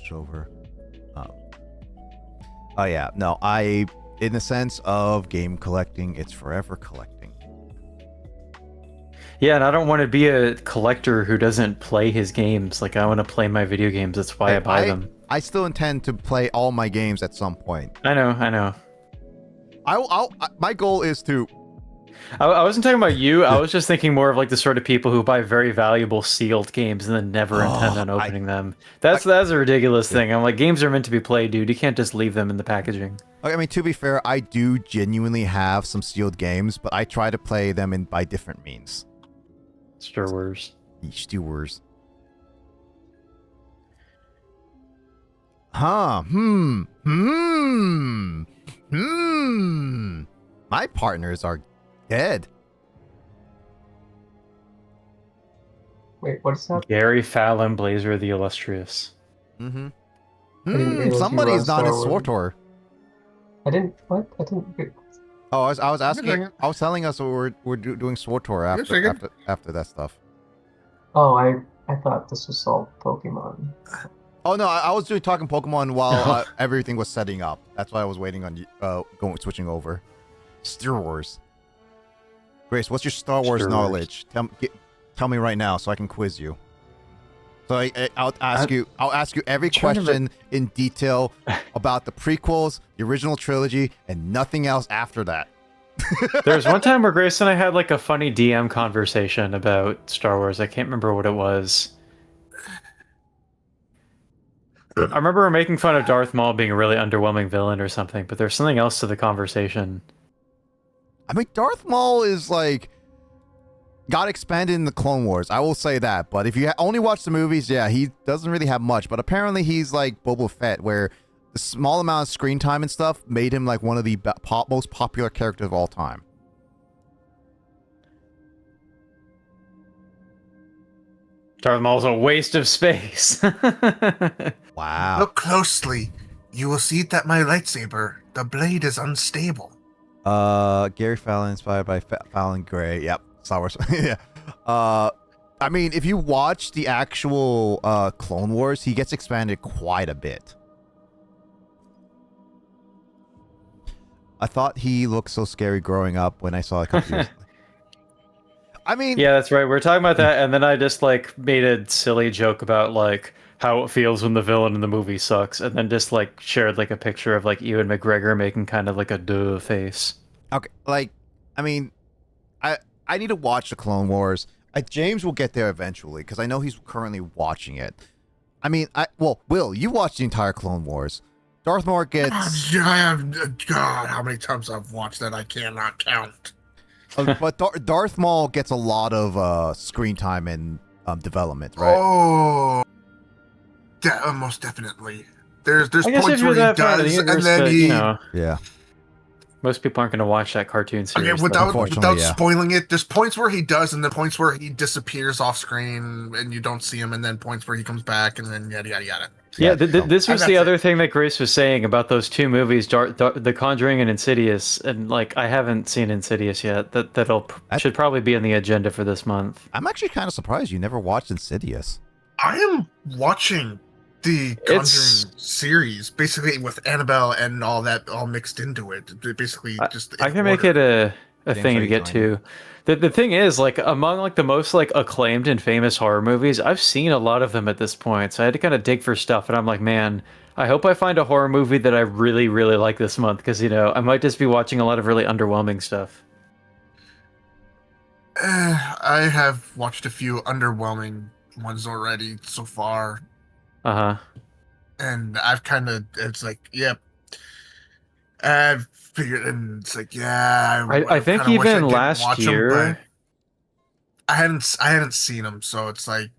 switch over. Oh yeah, no, in the sense of game collecting, it's forever collecting. Yeah, and I don't want to be a collector who doesn't play his games. Like, I want to play my video games. That's why I buy them. I still intend to play all my games at some point. I know. My goal is to... I wasn't talking about you. I was just thinking more of like the sort of people who buy very valuable sealed games and then never intend on opening them. That's a ridiculous thing. I'm like, games are meant to be played, dude. You can't just leave them in the packaging. I mean, to be fair, I do genuinely have some sealed games, but I try to play them by different means. Star Wars. Star Wars. Huh. My partners are dead. Wait, what is that? Gary Fallon, Blazer the Illustrious. Somebody's not in SWTOR. I didn't. What? I didn't. Oh, I was asking. I was telling us we're doing SWTOR after that stuff. Oh, I thought this was all Pokemon. Oh no, I was talking Pokemon while everything was setting up. That's why I was waiting on switching over. Star Wars. Grace, what's your Star Wars knowledge? Tell me right now so I can quiz you. So I'll ask you every question in detail about the prequels, the original trilogy, and nothing else after that. There was one time where Grace and I had like a funny DM conversation about Star Wars. I can't remember what it was. I remember making fun of Darth Maul being a really underwhelming villain or something, but there's something else to the conversation. I mean, Darth Maul is like got expanded in the Clone Wars. I will say that. But if you only watch the movies, yeah, he doesn't really have much. But apparently he's like Boba Fett, where the small amount of screen time and stuff made him like one of the most popular characters of all time. Darth Maul's a waste of space. Wow. Look closely. You will see that my lightsaber, the blade is unstable. Gary Fallon, inspired by Fallon Gray. Yep. Star Wars. Yeah. I mean, if you watch the actual Clone Wars, he gets expanded quite a bit. I thought he looked so scary growing up when I saw a couple years. I mean, yeah, that's right. We're talking about that, and then I just like made a silly joke about like how it feels when the villain in the movie sucks, and then just like shared like a picture of like Ewan McGregor making kind of like a duh face. Okay, like, I mean, I need to watch the Clone Wars. James will get there eventually because I know he's currently watching it. I mean, Will, you watched the entire Clone Wars. Darth Maul gets. I have. God, how many times I've watched that I cannot count. But Darth Maul gets a lot of screen time and development, right? Oh, most definitely. There's points where he does, and then he. Yeah. Most people aren't going to watch that cartoon series. Okay, without spoiling it, there's points where he does, and then points where he disappears off screen, and you don't see him, and then points where he comes back, and then yada yada yada. Yeah, this was the other thing that Grace was saying about those two movies, The Conjuring and Insidious, and like I haven't seen Insidious yet. That should probably be on the agenda for this month. I'm actually kind of surprised you never watched Insidious. I am watching the Conjuring series, basically with Annabelle and all that all mixed into it. Basically, just I can make it a thing to get to. The thing is, like, among like the most like acclaimed and famous horror movies, I've seen a lot of them at this point. So I had to kind of dig for stuff, and I'm like, man, I hope I find a horror movie that I really, really like this month, because I might just be watching a lot of really underwhelming stuff. I have watched a few underwhelming ones already so far. And I've kind of, it's like, yep. I've figured, and it's like, yeah. I think even last year, I hadn't seen them, so it's like,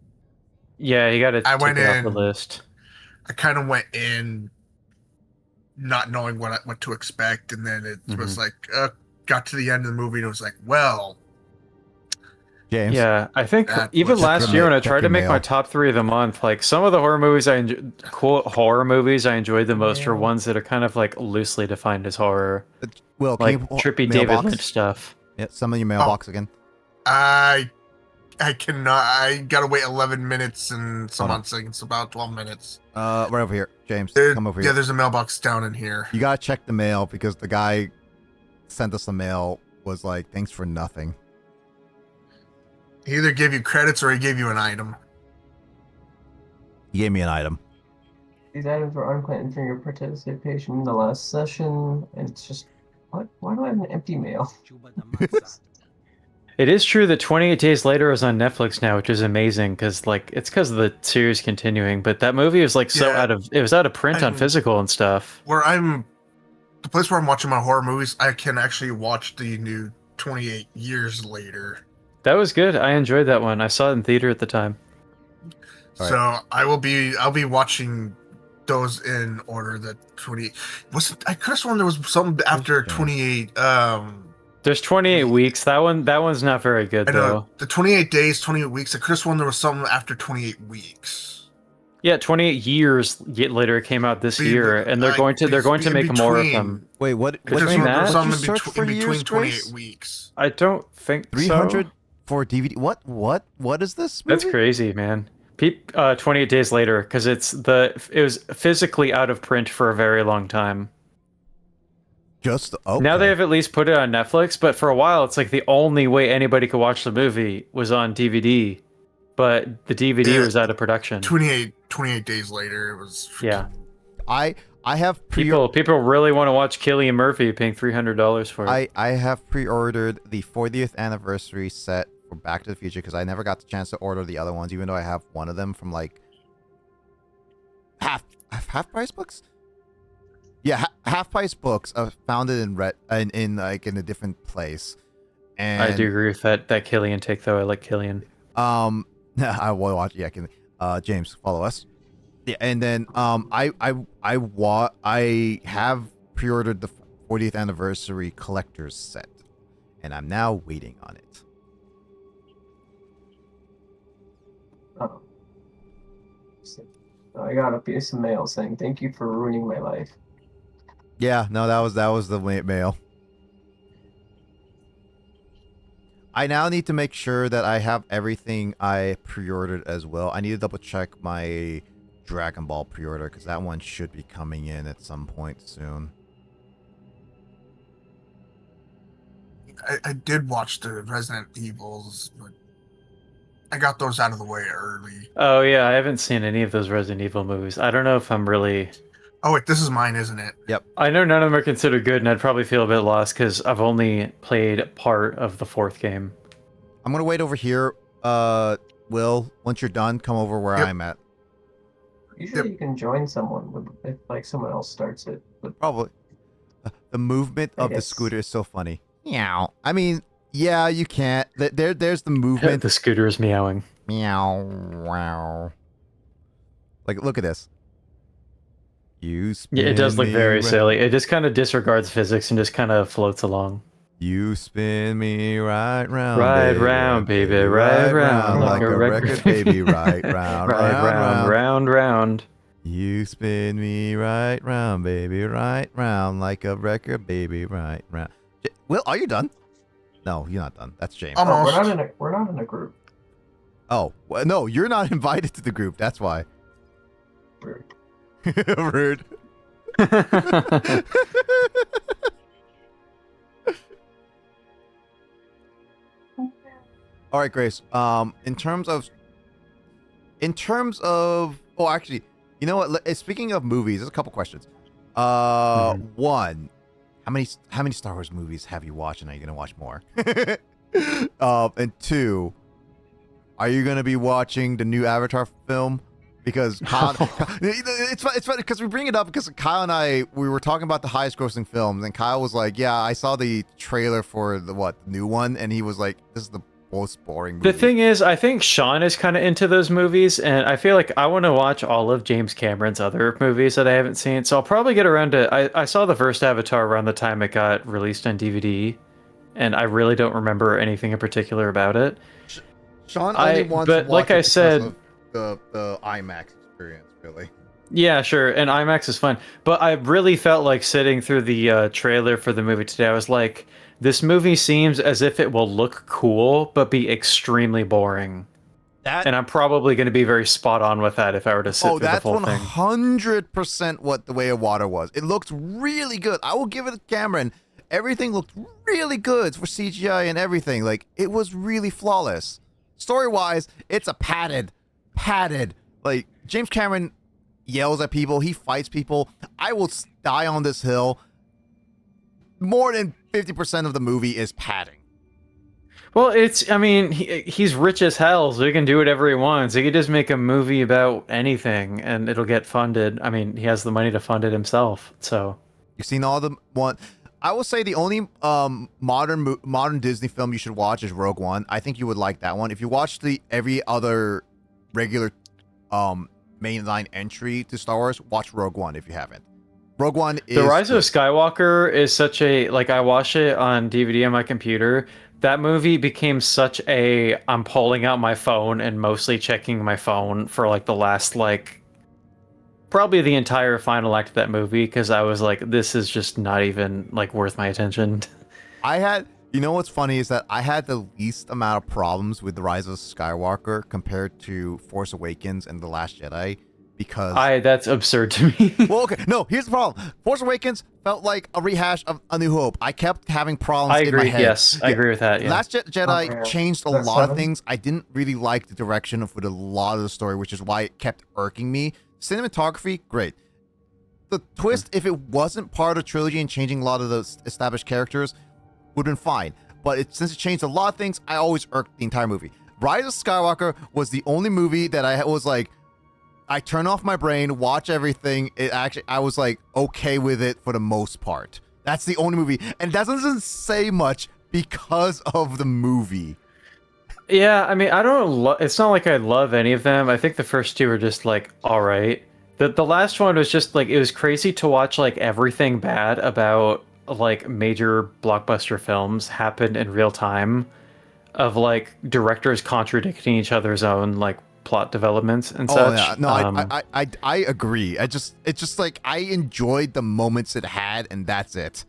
yeah, you got to take went it in, off the list. I kind of went in not knowing what to expect, and then it was like, got to the end of the movie, and it was like, well. James. Yeah, I think even last year when I tried to make my top 3 of the month, like some of the horror movies quote horror movies I enjoyed the most are ones that are kind of like loosely defined as horror. Will, like trippy David Lynch stuff. Yeah, some of your mailbox again. I I cannot. I gotta wait 11 minutes and some Hold on. odd seconds, about 12 minutes. Right over here, James. There, Come over yeah, here. there's a mailbox down in here. You gotta check the mail because the guy sent us the mail was like, "Thanks for nothing." He either gave you credits or he gave you an item. He gave me an item. These items were unclaimed from your participation in the last session, and it's just what? Why do I have an empty mail? It is true that 28 Days Later is on Netflix now, which is amazing because like it's because of the series continuing. But that movie was like so Yeah. it was out of print on physical and stuff. The place where I'm watching my horror movies, I can actually watch the new 28 Years Later. That was good. I enjoyed that one. I saw it in theater at the time. All So I'll be watching those in order. The 20 I could have sworn there was something after 28. There's 28 weeks. That one's not very good I know though. the 28 days, 28 weeks. I could have sworn there was something after 28 weeks. Yeah, 28 years later it came out this year, and they're going to make more of them. Wait, what? Could have Between sworn there was that? something What'd you search for in between years, 28 Grace? weeks. I don't think 300 so. for DVD. What is this movie? That's crazy, man. 28 Days Later, because it was physically out of print for a very long time. Just okay. Now they have at least put it on Netflix, but for a while it's like the only way anybody could watch the movie was on DVD, but the DVD was out of production. 28 days later, it was. Yeah, I have people really want to watch Cillian Murphy paying $300 for it. I have pre-ordered the 40th anniversary set for Back to the Future because I never got the chance to order the other ones, even though I have one of them from like half price books. Yeah, half price books. Found it in a different place. And I do agree with that Cillian take though. I like Cillian. I will watch. Yeah, James, follow us. Yeah, and then I have pre-ordered the 40th anniversary collector's set, and I'm now waiting on it. Oh. So I got a piece of mail saying, "Thank you for ruining my life." Yeah, no, that was the mail. I now need to make sure that I have everything I pre-ordered as well. I need to double check my Dragon Ball pre-order because that one should be coming in at some point soon. I did watch the Resident Evils, but I got those out of the way early. Oh yeah, I haven't seen any of those Resident Evil movies. I don't know if I'm really. Oh wait, this is mine, isn't it? Yep. I know none of them are considered good, and I'd probably feel a bit lost because I've only played part of the fourth game. I'm gonna wait over here. Will, once you're done, come over where Yep. I'm at. Usually you can join someone if like someone else starts it. But Probably. The movement of the guess. scooter is so funny. Meow. I mean, yeah, you can't. There's the movement. The scooter is meowing. Meow. Wow. Like, look at this. You spin Yeah, it does look me very right- silly. It just kind of disregards physics and just kind of floats along. You spin me right round, Right round, baby, right round, like a record, baby, right round, round. You spin me right round, baby, right round, like a record, baby, right round. Will, are you done? No, you're not done. That's James. oh, Almost. we're not in a group. Oh, well, no, you're not invited to the group. That's why. We're- Rude. All right, Grace. In terms of, oh, actually, you know what? Speaking of movies, there's a couple questions. One, how many Star Wars movies have you watched, and are you gonna watch more? And two, are you gonna be watching the new Avatar film? Because Kyle, it's funny because we bring it up because Kyle and we were talking about the highest grossing films, and Kyle was like, "Yeah, I saw the trailer for the new one," and he was like, "This is the most boring movie." The thing is, I think Sean is kind of into those movies, and I feel like I want to watch all of James Cameron's other movies that I haven't seen. So I'll probably get around to. I saw the first Avatar around the time it got released on DVD, and I really don't remember anything in particular about it. Sean only wants but to watch like it I because said, of the IMAX experience, really. Yeah, sure. And IMAX is fun. But I really felt like sitting through the trailer for the movie today, I was like, this movie seems as if it will look cool, but be extremely boring. That And I'm probably going to be very spot on with that if I were to sit through the that's full thing. 100% what The Way of Water was. It looked really good. I will give it to Cameron. Everything looked really good for CGI and everything. Like, it was really flawless. Story-wise, it's a padded. Like, James Cameron yells at people. He fights people. I will die on this hill. More than 50% of the movie is padding. Well, I mean, he's rich as hell, so he can do whatever he wants. He could just make a movie about anything, and it'll get funded. I mean, he has the money to fund it himself, so. You've seen all the one. I will say the only modern Disney film you should watch is Rogue One. I think you would like that one. If you watch every other regular mainline entry to Star Wars, watch Rogue One if you haven't. Rogue One is The Rise of Skywalker is such a, like, I watched it on DVD on my computer. That movie became such a, I'm pulling out my phone and mostly checking my phone for like the last, like, probably the entire final act of that movie, because I was like, this is just not even like worth my attention. You know what's funny is that I had the least amount of problems with The Rise of Skywalker compared to Force Awakens and The Last Jedi, because that's absurd to me. well, okay, no, here's the problem. Force Awakens felt like a rehash of A New Hope. I kept having problems in my head. Yes, I agree with that. Yeah. Last Jedi changed a lot of things. I didn't really like the direction of a lot of the story, which is why it kept irking me. Cinematography, great. The twist, if it wasn't part of the trilogy and changing a lot of those established characters, would have been fine. But since it changed a lot of things, I always irked the entire movie. Rise of Skywalker was the only movie that I was like, I turn off my brain, watch everything. I was like okay with it for the most part. That's the only movie, and that doesn't say much because of the movie. Yeah, I mean, I don't. It's not like I love any of them. I think the first two are just like all right. The last one was just like, it was crazy to watch like everything bad about like major blockbuster films happen in real time, of like directors contradicting each other's own like plot developments and such. Yeah, no, I agree. It's just like I enjoyed the moments it had, and that's it.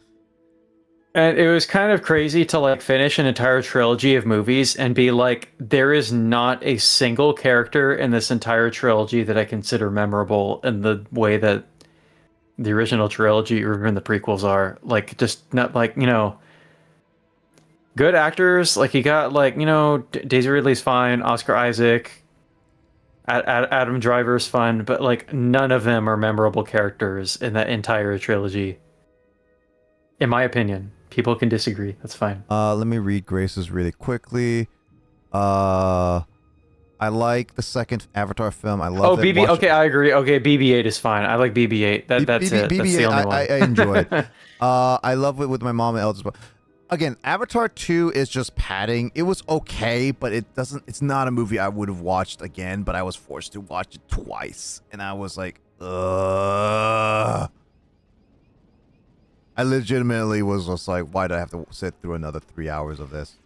And it was kind of crazy to like finish an entire trilogy of movies and be like, there is not a single character in this entire trilogy that I consider memorable in the way that the original trilogy or even the prequels are. Like, just not like, good actors. Like, you got like, Daisy Ridley's fine, Oscar Isaac, Adam Driver's fun, but like none of them are memorable characters in that entire trilogy, in my opinion. People can disagree. That's fine. Let me read Grace's really quickly. I like the second Avatar film. I love it. BB. Okay, I agree. Okay, BB-8 is fine. I like BB-8. That's it. That's the only one. I enjoy it. I love it with my mom and elders. But again, Avatar 2 is just padding. It was okay, but it's not a movie I would have watched again, but I was forced to watch it twice. And I was like, ugh. I legitimately was just like, why do I have to sit through another 3 hours of this?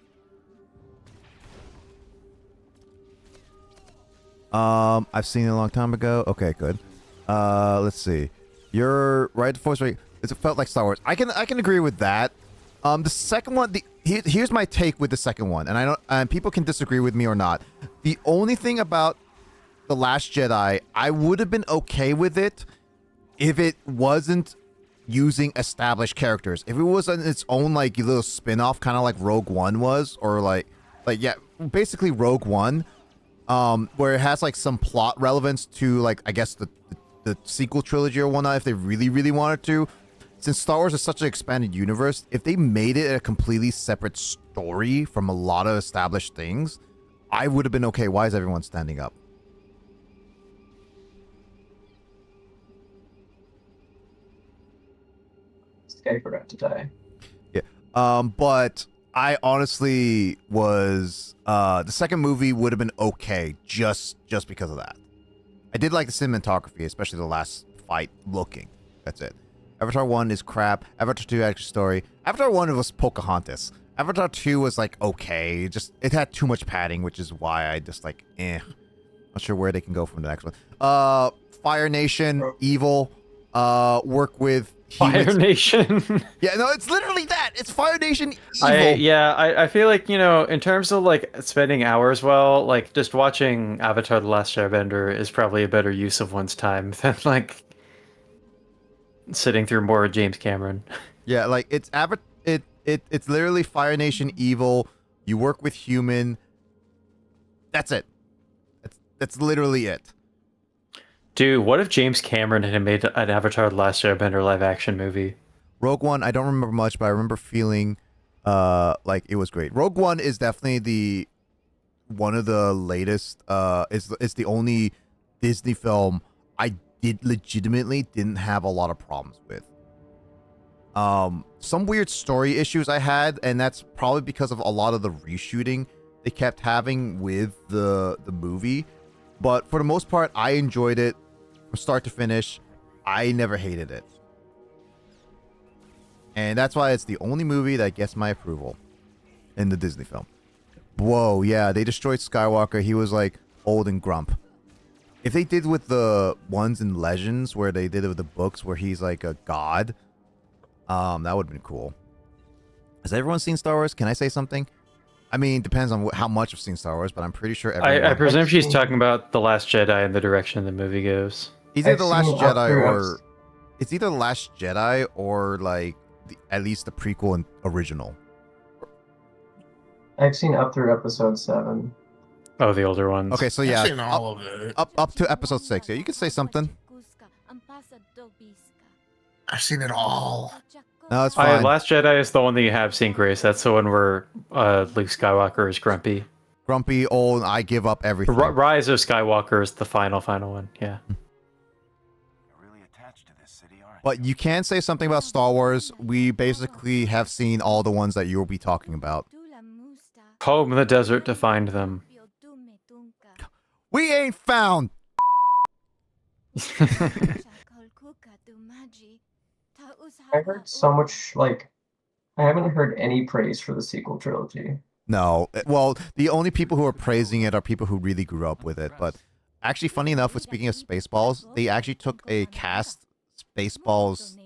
I've seen it a long time ago. Okay, good. Let's see. You're right. The Force Awakens. It felt like Star Wars. I can agree with that. The second one. Here's my take with the second one, and I don't. And people can disagree with me or not. The only thing about The Last Jedi, I would have been okay with it if it wasn't using established characters. If it was on its own like little spin-off, kind of like Rogue One was, or like yeah, basically Rogue One, where it has like some plot relevance to like, I guess the sequel trilogy or whatnot, if they really wanted to. Since Star Wars is such an expanded universe, if they made it a completely separate story from a lot of established things, I would have been okay. Why is everyone standing up? Sky forgot to die. Yeah. But I honestly was the second movie would have been okay just because of that. I did like the cinematography, especially the last fight looking. That's it. Avatar 1 is crap. Avatar 2 actually story. Avatar 1 was Pocahontas. Avatar 2 was like okay. It had too much padding, which is why I just like Not sure where they can go from the next one. Fire Nation, evil. Work with humans. Fire Nation. Yeah, no, it's literally that. It's Fire Nation, evil. I feel like, in terms of like spending hours, like just watching Avatar: The Last Airbender is probably a better use of one's time than like sitting through more James Cameron. Yeah, like it's it's literally Fire Nation, evil. You work with human. That's it. That's literally it. Dude, what if James Cameron had made an Avatar: The Last Airbender live action movie? Rogue One, I don't remember much, but I remember feeling like it was great. Rogue One is definitely one of the latest. It's the only Disney film I legitimately didn't have a lot of problems with. Some weird story issues I had, and that's probably because of a lot of the reshooting they kept having with the movie. But for the most part, I enjoyed it from start to finish. I never hated it. And that's why it's the only movie that gets my approval in the Disney film. Whoa, yeah, they destroyed Skywalker. He was like old and grump. If they did with the ones in Legends, where they did it with the books, where he's like a god, that would have been cool. Has everyone seen Star Wars? Can I say something? I mean, depends on how much I've seen Star Wars, but I'm pretty sure everyone... I presume she's talking about The Last Jedi and the direction the movie goes. Either The Last Jedi or... It's either The Last Jedi or, like, at least the prequel and original. I've seen up through episode 7. Oh, the older ones. Okay, so yeah, I've seen all of it. up to episode 6. Yeah, you can say something. I've seen it all. No, it's fine. Last Jedi is the one that you have seen, Grace. That's the one where Luke Skywalker is grumpy. Grumpy, old, I give up everything. Rise of Skywalker is the final one. Yeah. But you can say something about Star Wars. We basically have seen all the ones that you will be talking about. Home in the desert to find them. We ain't found. I heard so much, like, I haven't heard any praise for the sequel trilogy. No. Well, the only people who are praising it are people who really grew up with it. But actually, funny enough, with speaking of Spaceballs, they actually took a cast Spaceballs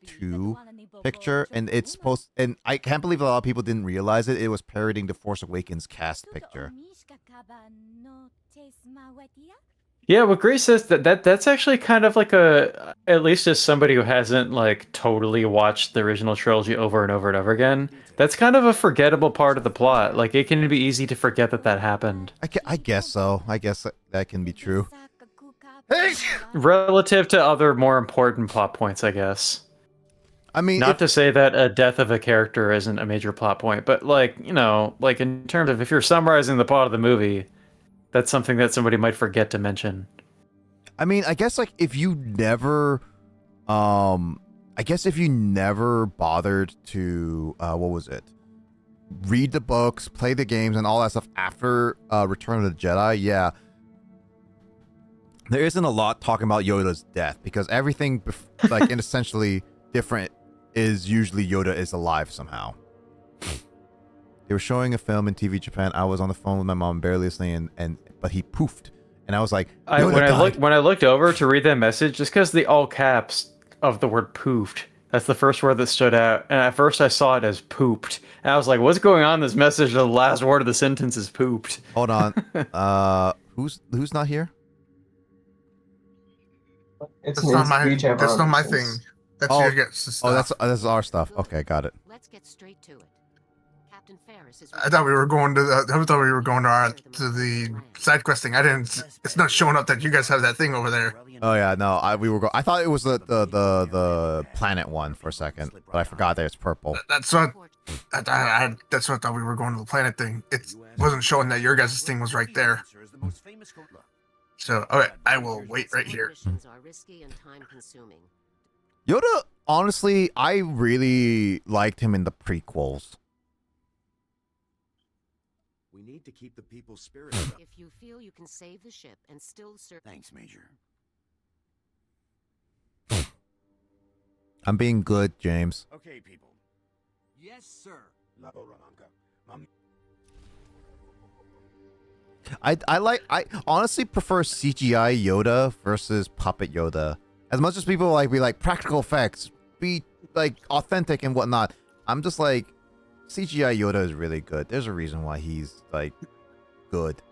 2 picture, and it's supposed, and I can't believe a lot of people didn't realize it. It was parodying the Force Awakens cast picture. Yeah, what Grace says that's actually kind of like at least as somebody who hasn't like totally watched the original trilogy over and over and over again, that's kind of a forgettable part of the plot. Like it can be easy to forget that happened. I guess so. I guess that can be true. Relative to other more important plot points, I guess. I mean, not to say that a death of a character isn't a major plot point, but like, like in terms of if you're summarizing the plot of the movie, that's something that somebody might forget to mention. I mean, I guess like if you never bothered to what was it? Read the books, play the games and all that stuff after Return of the Jedi, yeah. There isn't a lot talking about Yoda's death because everything like in essentially different is usually Yoda is alive somehow. They were showing a film in TV Japan. I was on the phone with my mom, barely listening, but he poofed, and I was like, when I looked over to read that message, just because the all caps of the word "poofed," that's the first word that stood out, and at first I saw it as "pooped," and I was like, "What's going on in this message? The last word of the sentence is pooped." Hold on, who's not here? That's not my thing. That's your guys' stuff. That's our stuff. Okay, got it. Let's get straight to it. Captain Ferris is I thought we were going to the side quest thing. I didn't. It's not showing up that you guys have that thing over there. Oh yeah, no, I thought it was the planet one for a second, but I forgot that it's purple. That's what I thought we were going to the planet thing. It wasn't showing that your guys' thing was right there. So, okay, I will wait right here. Yoda, honestly, I really liked him in the prequels. We need to keep the people's spirit up. If you feel you can save the ship and still serve... Thanks, Major. I'm being good, James. Okay, people. Yes, sir. I honestly prefer CGI Yoda versus puppet Yoda. As much as people be like practical effects, be like authentic and whatnot. I'm just like CGI Yoda is really good. There's a reason why he's like good.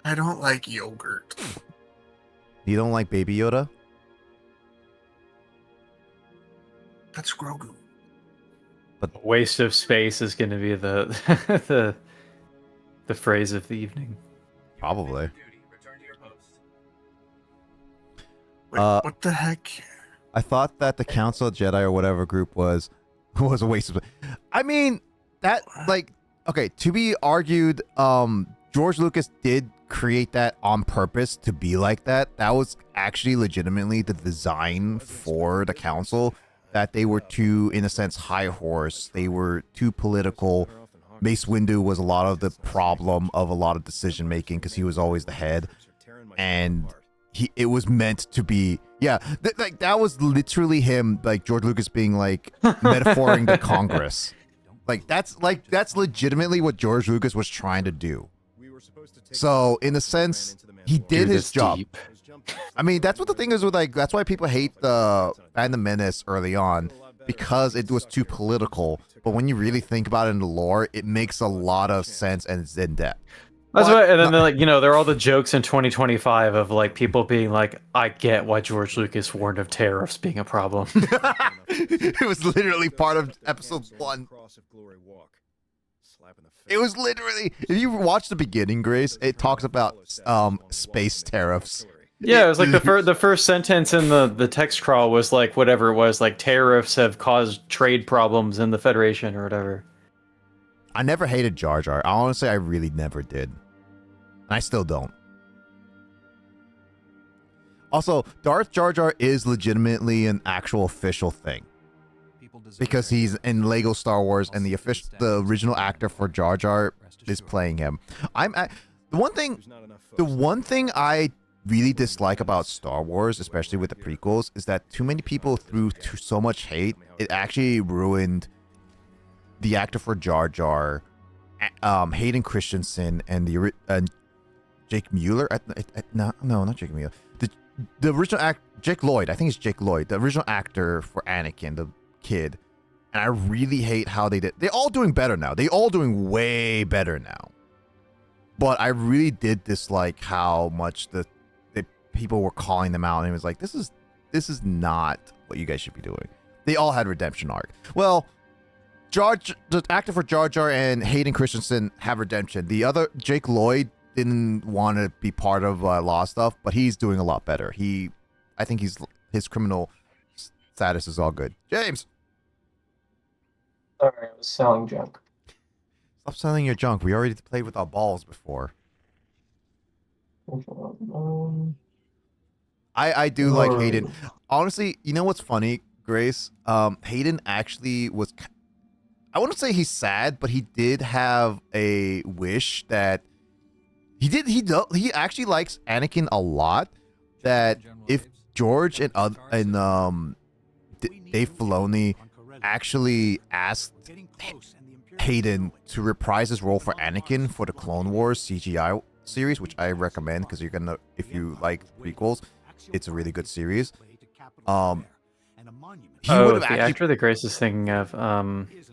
I don't like yogurt. You don't like Baby Yoda? That's Grogu. Waste of space is going to be the the phrase of the evening. Probably. Wait, what the heck? I thought that the Council of Jedi or whatever group was a waste of. I mean, that okay, to be argued, George Lucas did create that on purpose to be like that. That was actually legitimately the design for the Council, that they were too, in a sense, high horse. They were too political. Mace Windu was a lot of the problem of a lot of decision making because he was always the head, and it was meant to be, that was literally him, like George Lucas being like metaphoring the Congress. That's legitimately what George Lucas was trying to do. So in a sense, he did his job. Deep. I mean, that's what the thing is with that's why people hate the Phantom Menace early on, because it was too political. But when you really think about it in the lore, it makes a lot of sense and it's in depth. That's why, and then there are all the jokes in 2025 of like people being like, I get why George Lucas warned of tariffs being a problem. It was literally part of episode 1. It was literally, if you watch the beginning, Grace, it talks about space tariffs. Yeah, it was like the first sentence in the text crawl was like whatever it was, like tariffs have caused trade problems in the Federation or whatever. I never hated Jar Jar. Honestly, I really never did. I still don't. Also, Darth Jar Jar is legitimately an actual official thing, because he's in Lego Star Wars, and the original actor for Jar Jar is playing him. The one thing I really dislike about Star Wars, especially with the prequels, is that too many people threw so much hate. It actually ruined the actor for Jar Jar, Hayden Christensen, and Jake Mueller. No, not Jake Mueller. The original Jake Lloyd. I think it's Jake Lloyd, the original actor for Anakin, the kid. And I really hate how they did. They're all doing better now. They're all doing way better now. But I really did dislike how much the people were calling them out, and it was like, this is not what you guys should be doing. They all had redemption arc. Well, the actor for Jar Jar and Hayden Christensen have redemption. The other, Jake Lloyd, didn't want to be part of law stuff, but he's doing a lot better. I think his criminal status is all good. James! Sorry, I was selling junk. Stop selling your junk. We already played with our balls before. I do like Hayden. Honestly, you know what's funny, Grace? Hayden actually was... I wouldn't say he's sad, but he did have a wish that... He actually likes Anakin a lot. That if George and Dave Filoni actually asked Hayden to reprise his role for Anakin for the Clone Wars CGI series, which I recommend because you're gonna, if you like prequels, it's a really good series. He would have the actor that Grace is thinking of,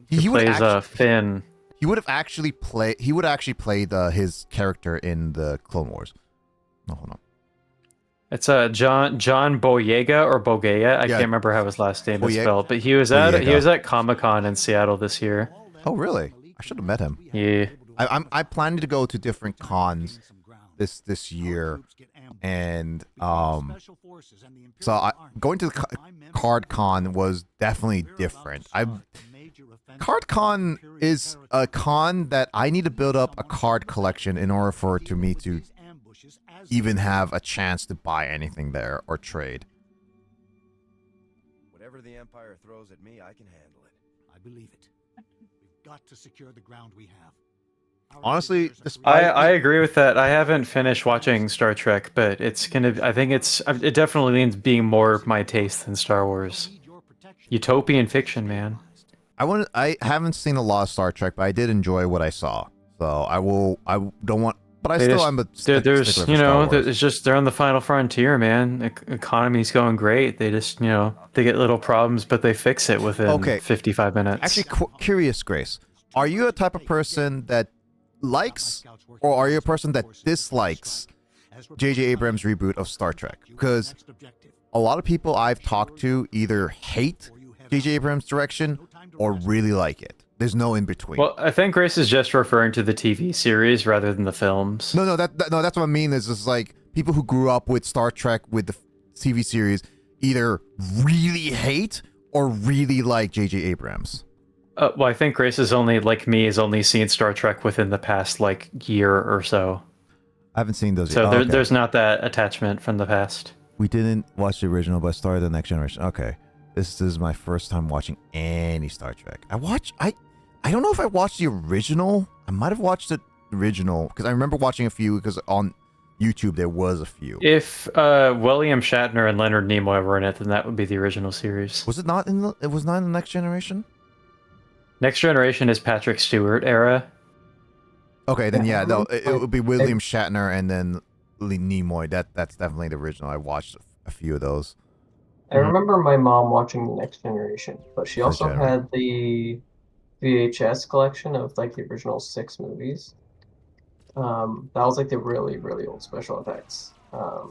he plays Finn. He would have actually played. He would actually play his character in the Clone Wars. No, hold on. It's John Boyega or Boyega. I can't remember how his last name is spelled, but he was at Comic-Con in Seattle this year. Oh, really? I should have met him. Yeah. I'm planning to go to different cons this year, and so going to the Card Con was definitely different. Card Con is a con that I need to build up a card collection in order for me to even have a chance to buy anything there or trade. Whatever the Empire throws at me, I can handle it. I believe it. We've got to secure the ground we have. Honestly, I agree with that. I haven't finished watching Star Trek, but I think it definitely leans being more my taste than Star Wars. Utopian fiction, man. I haven't seen a lot of Star Trek, but I did enjoy what I saw. So I don't want, but I They still just- am a there's stickler for you Star know Wars. it's just they're on the final frontier, man. Economy's going great. They just they get little problems, but they fix it within Okay. 55 minutes. Actually, curious, Grace, are you a type of person that likes, or are you a person that dislikes J.J. Abrams' reboot of Star Trek? Because a lot of people I've talked to either hate J.J. Abrams' direction or really like it. There's no in between. Well, I think Grace is just referring to the TV series rather than the films. No, that's what I mean. Is just like people who grew up with Star Trek with the TV series either really hate or really like J.J. Abrams. Well, I think Grace is only like me, has only seen Star Trek within the past like year or so. I haven't seen those yet. So Oh, okay. there's not that attachment from the past. We didn't watch the original, but started the Next Generation. Okay, this is my first time watching any Star Trek. I don't know if I watched the original. I might have watched the original because I remember watching a few because on YouTube there was a few. If William Shatner and Leonard Nimoy were in it, then that would be the original series. Was it not in the? It was not in the Next Generation. Next Generation is Patrick Stewart era. Okay, then yeah, no, it would be William Shatner and then Nimoy. That's definitely the original. I watched a few of those. I remember my mom watching The Next Generation, but she also Generation. had the VHS collection of like the original 6 movies. That was like the really, really old special effects. I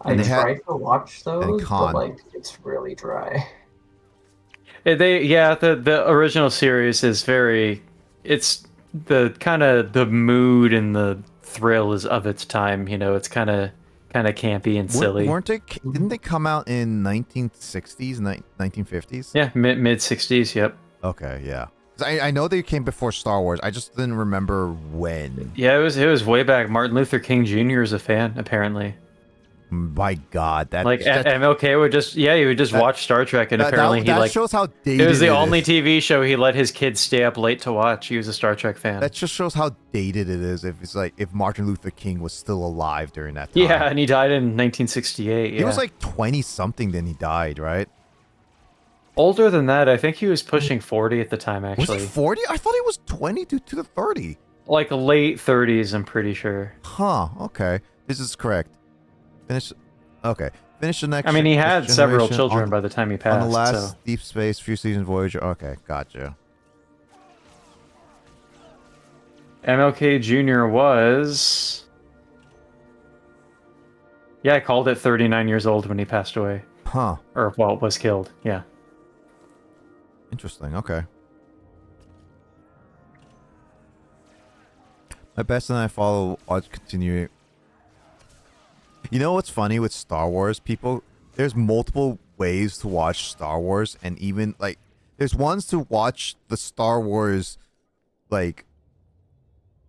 And they had- tried to watch those, Khan. but like it's really dry. The original series is very, it's the kind of the mood and the thrill is of its time. It's kind of campy and silly. Didn't they come out in 1960s, 1950s? Yeah, mid 60s. Yep. Okay, yeah. 'Cause I know they came before Star Wars. I just didn't remember when. Yeah, it was way back. Martin Luther King Jr. is a fan, apparently. My God, that Like that, MLK would just he would just watch Star Trek, and apparently that he like shows how dated it was the it only is. TV show he let his kids stay up late to watch. He was a Star Trek fan. That just shows how dated it is. If it's like if Martin Luther King was still alive during that time. Yeah, and he died in 1968. He was like 20 something. Then he died, right? older than that. I think he was pushing 40 at the time. Was Actually, he 40? I thought he was 20 to the 30. like late 30s. I'm pretty sure. Huh. Okay. This is correct. Finish. Okay. Finish the next. I mean, he had Next several Generation children on, by the time he on passed. the last So. Deep Space Few Seasons Voyager. Okay, gotcha. MLK Jr. was. Yeah, I called it 39 years old when he passed away. Huh. Or, well, was killed. Yeah. Interesting. Okay. My best and I follow. I'll continue. You know what's funny with Star Wars? People, there's multiple ways to watch Star Wars, and even like, there's ones to watch the Star Wars, like,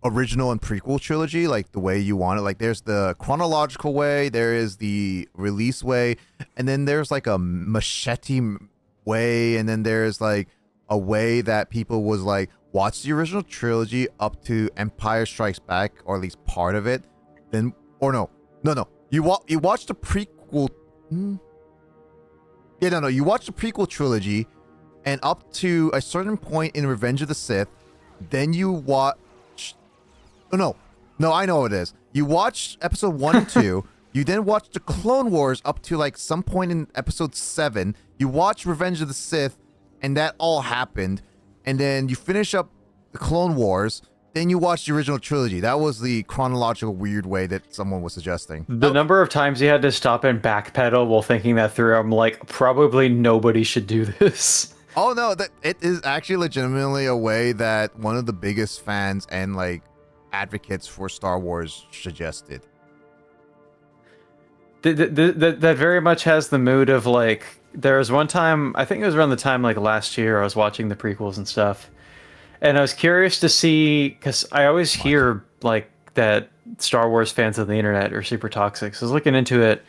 original and prequel trilogy, like the way you want it. Like, there's the chronological way, there is the release way, and then there's like a machete way, and then there's like a way that people was like watch the original trilogy up to Empire Strikes Back, or at least part of it, then or no. You watch the prequel. You watch the prequel trilogy, and up to a certain point in Revenge of the Sith, then you watch. Oh no, I know what it is. You watch episode 1 and 2. You then watch the Clone Wars up to like some point in episode 7. You watch Revenge of the Sith, and that all happened. And then you finish up the Clone Wars. Then you watch the original trilogy. That was the chronological weird way that someone was suggesting. The number of times he had to stop and backpedal while thinking that through, I'm like, probably nobody should do this. Oh no, that it is actually legitimately a way that one of the biggest fans and like advocates for Star Wars suggested. That very much has the mood of like, there was one time, I think it was around the time like last year, I was watching the prequels and stuff. And I was curious to see, because I always hear like that Star Wars fans on the internet are super toxic. So I was looking into it.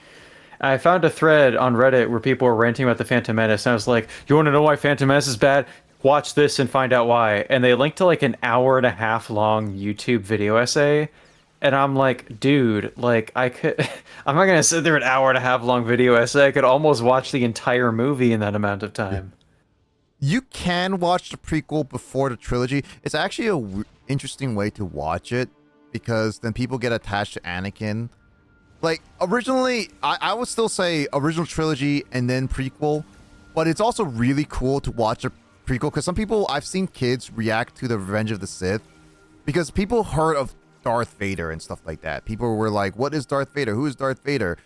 I found a thread on Reddit where people were ranting about the Phantom Menace. And I was like, you want to know why Phantom Menace is bad? Watch this and find out why. And they linked to like an 1.5 hour long YouTube video essay. And I'm like, dude, like I'm not going to sit there an 1.5 hour long video essay. I could almost watch the entire movie in that amount of time. You can watch the prequel before the trilogy. It's actually interesting way to watch it because then people get attached to Anakin. Like, originally, I would still say original trilogy and then prequel, but it's also really cool to watch a prequel because some people, I've seen kids react to the Revenge of the Sith because people heard of Darth Vader and stuff like that. People were like, what is Darth Vader? Who is Darth Vader?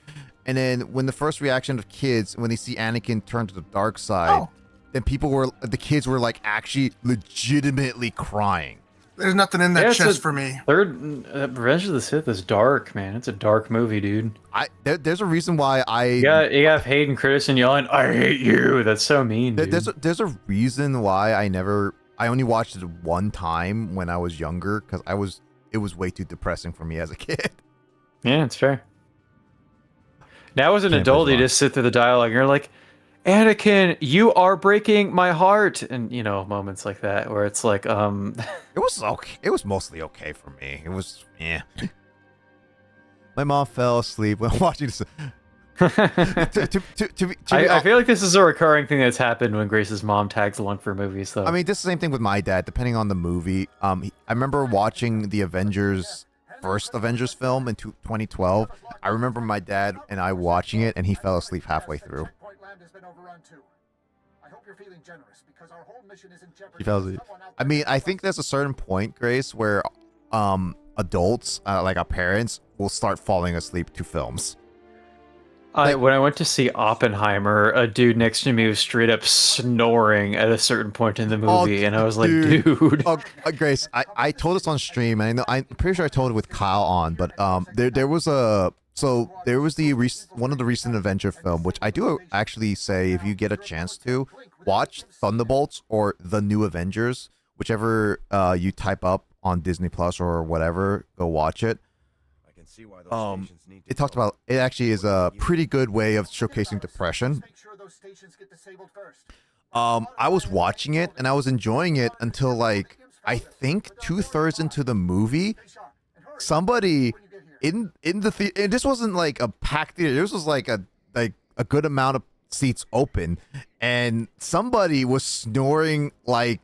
And then when the first reaction of kids, when they see Anakin turn to the dark side, then the kids were like actually legitimately crying. There's nothing in that chest for me. Revenge of the Sith is dark, man. It's a dark movie, dude. There's a reason why you got Hayden Christensen yelling, "I hate you." That's so mean, dude. There's a reason why I only watched it one time when I was younger because it was way too depressing for me as a kid. Yeah, it's fair. Now as an adult, you just sit through the dialogue and you're like, Anakin, you are breaking my heart, and moments like that where it's like, it was okay. It was mostly okay for me. It was, My mom fell asleep when watching this. I feel like this is a recurring thing that's happened when Grace's mom tags along for movies, though. I mean, this is the same thing with my dad. Depending on the movie, I remember watching the first Avengers film in 2012. I remember my dad and I watching it, and he fell asleep halfway through. I mean, I think there's a certain point, Grace, where adults, like our parents, will start falling asleep to films. When I went to see Oppenheimer, a dude next to me was straight up snoring at a certain point in the movie, and I was like, dude. Grace, I told this on stream, and I'm pretty sure I told it with Kyle on, but there was one of the recent Avenger film, which I do actually say if you get a chance to watch Thunderbolts or The New Avengers, whichever you type up on Disney Plus or whatever, go watch it. It talked about it actually is a pretty good way of showcasing depression. I was watching it and I was enjoying it until like I think 2/3 into the movie, somebody in the theater, and this wasn't like a packed theater. This was like a good amount of seats open, and somebody was snoring like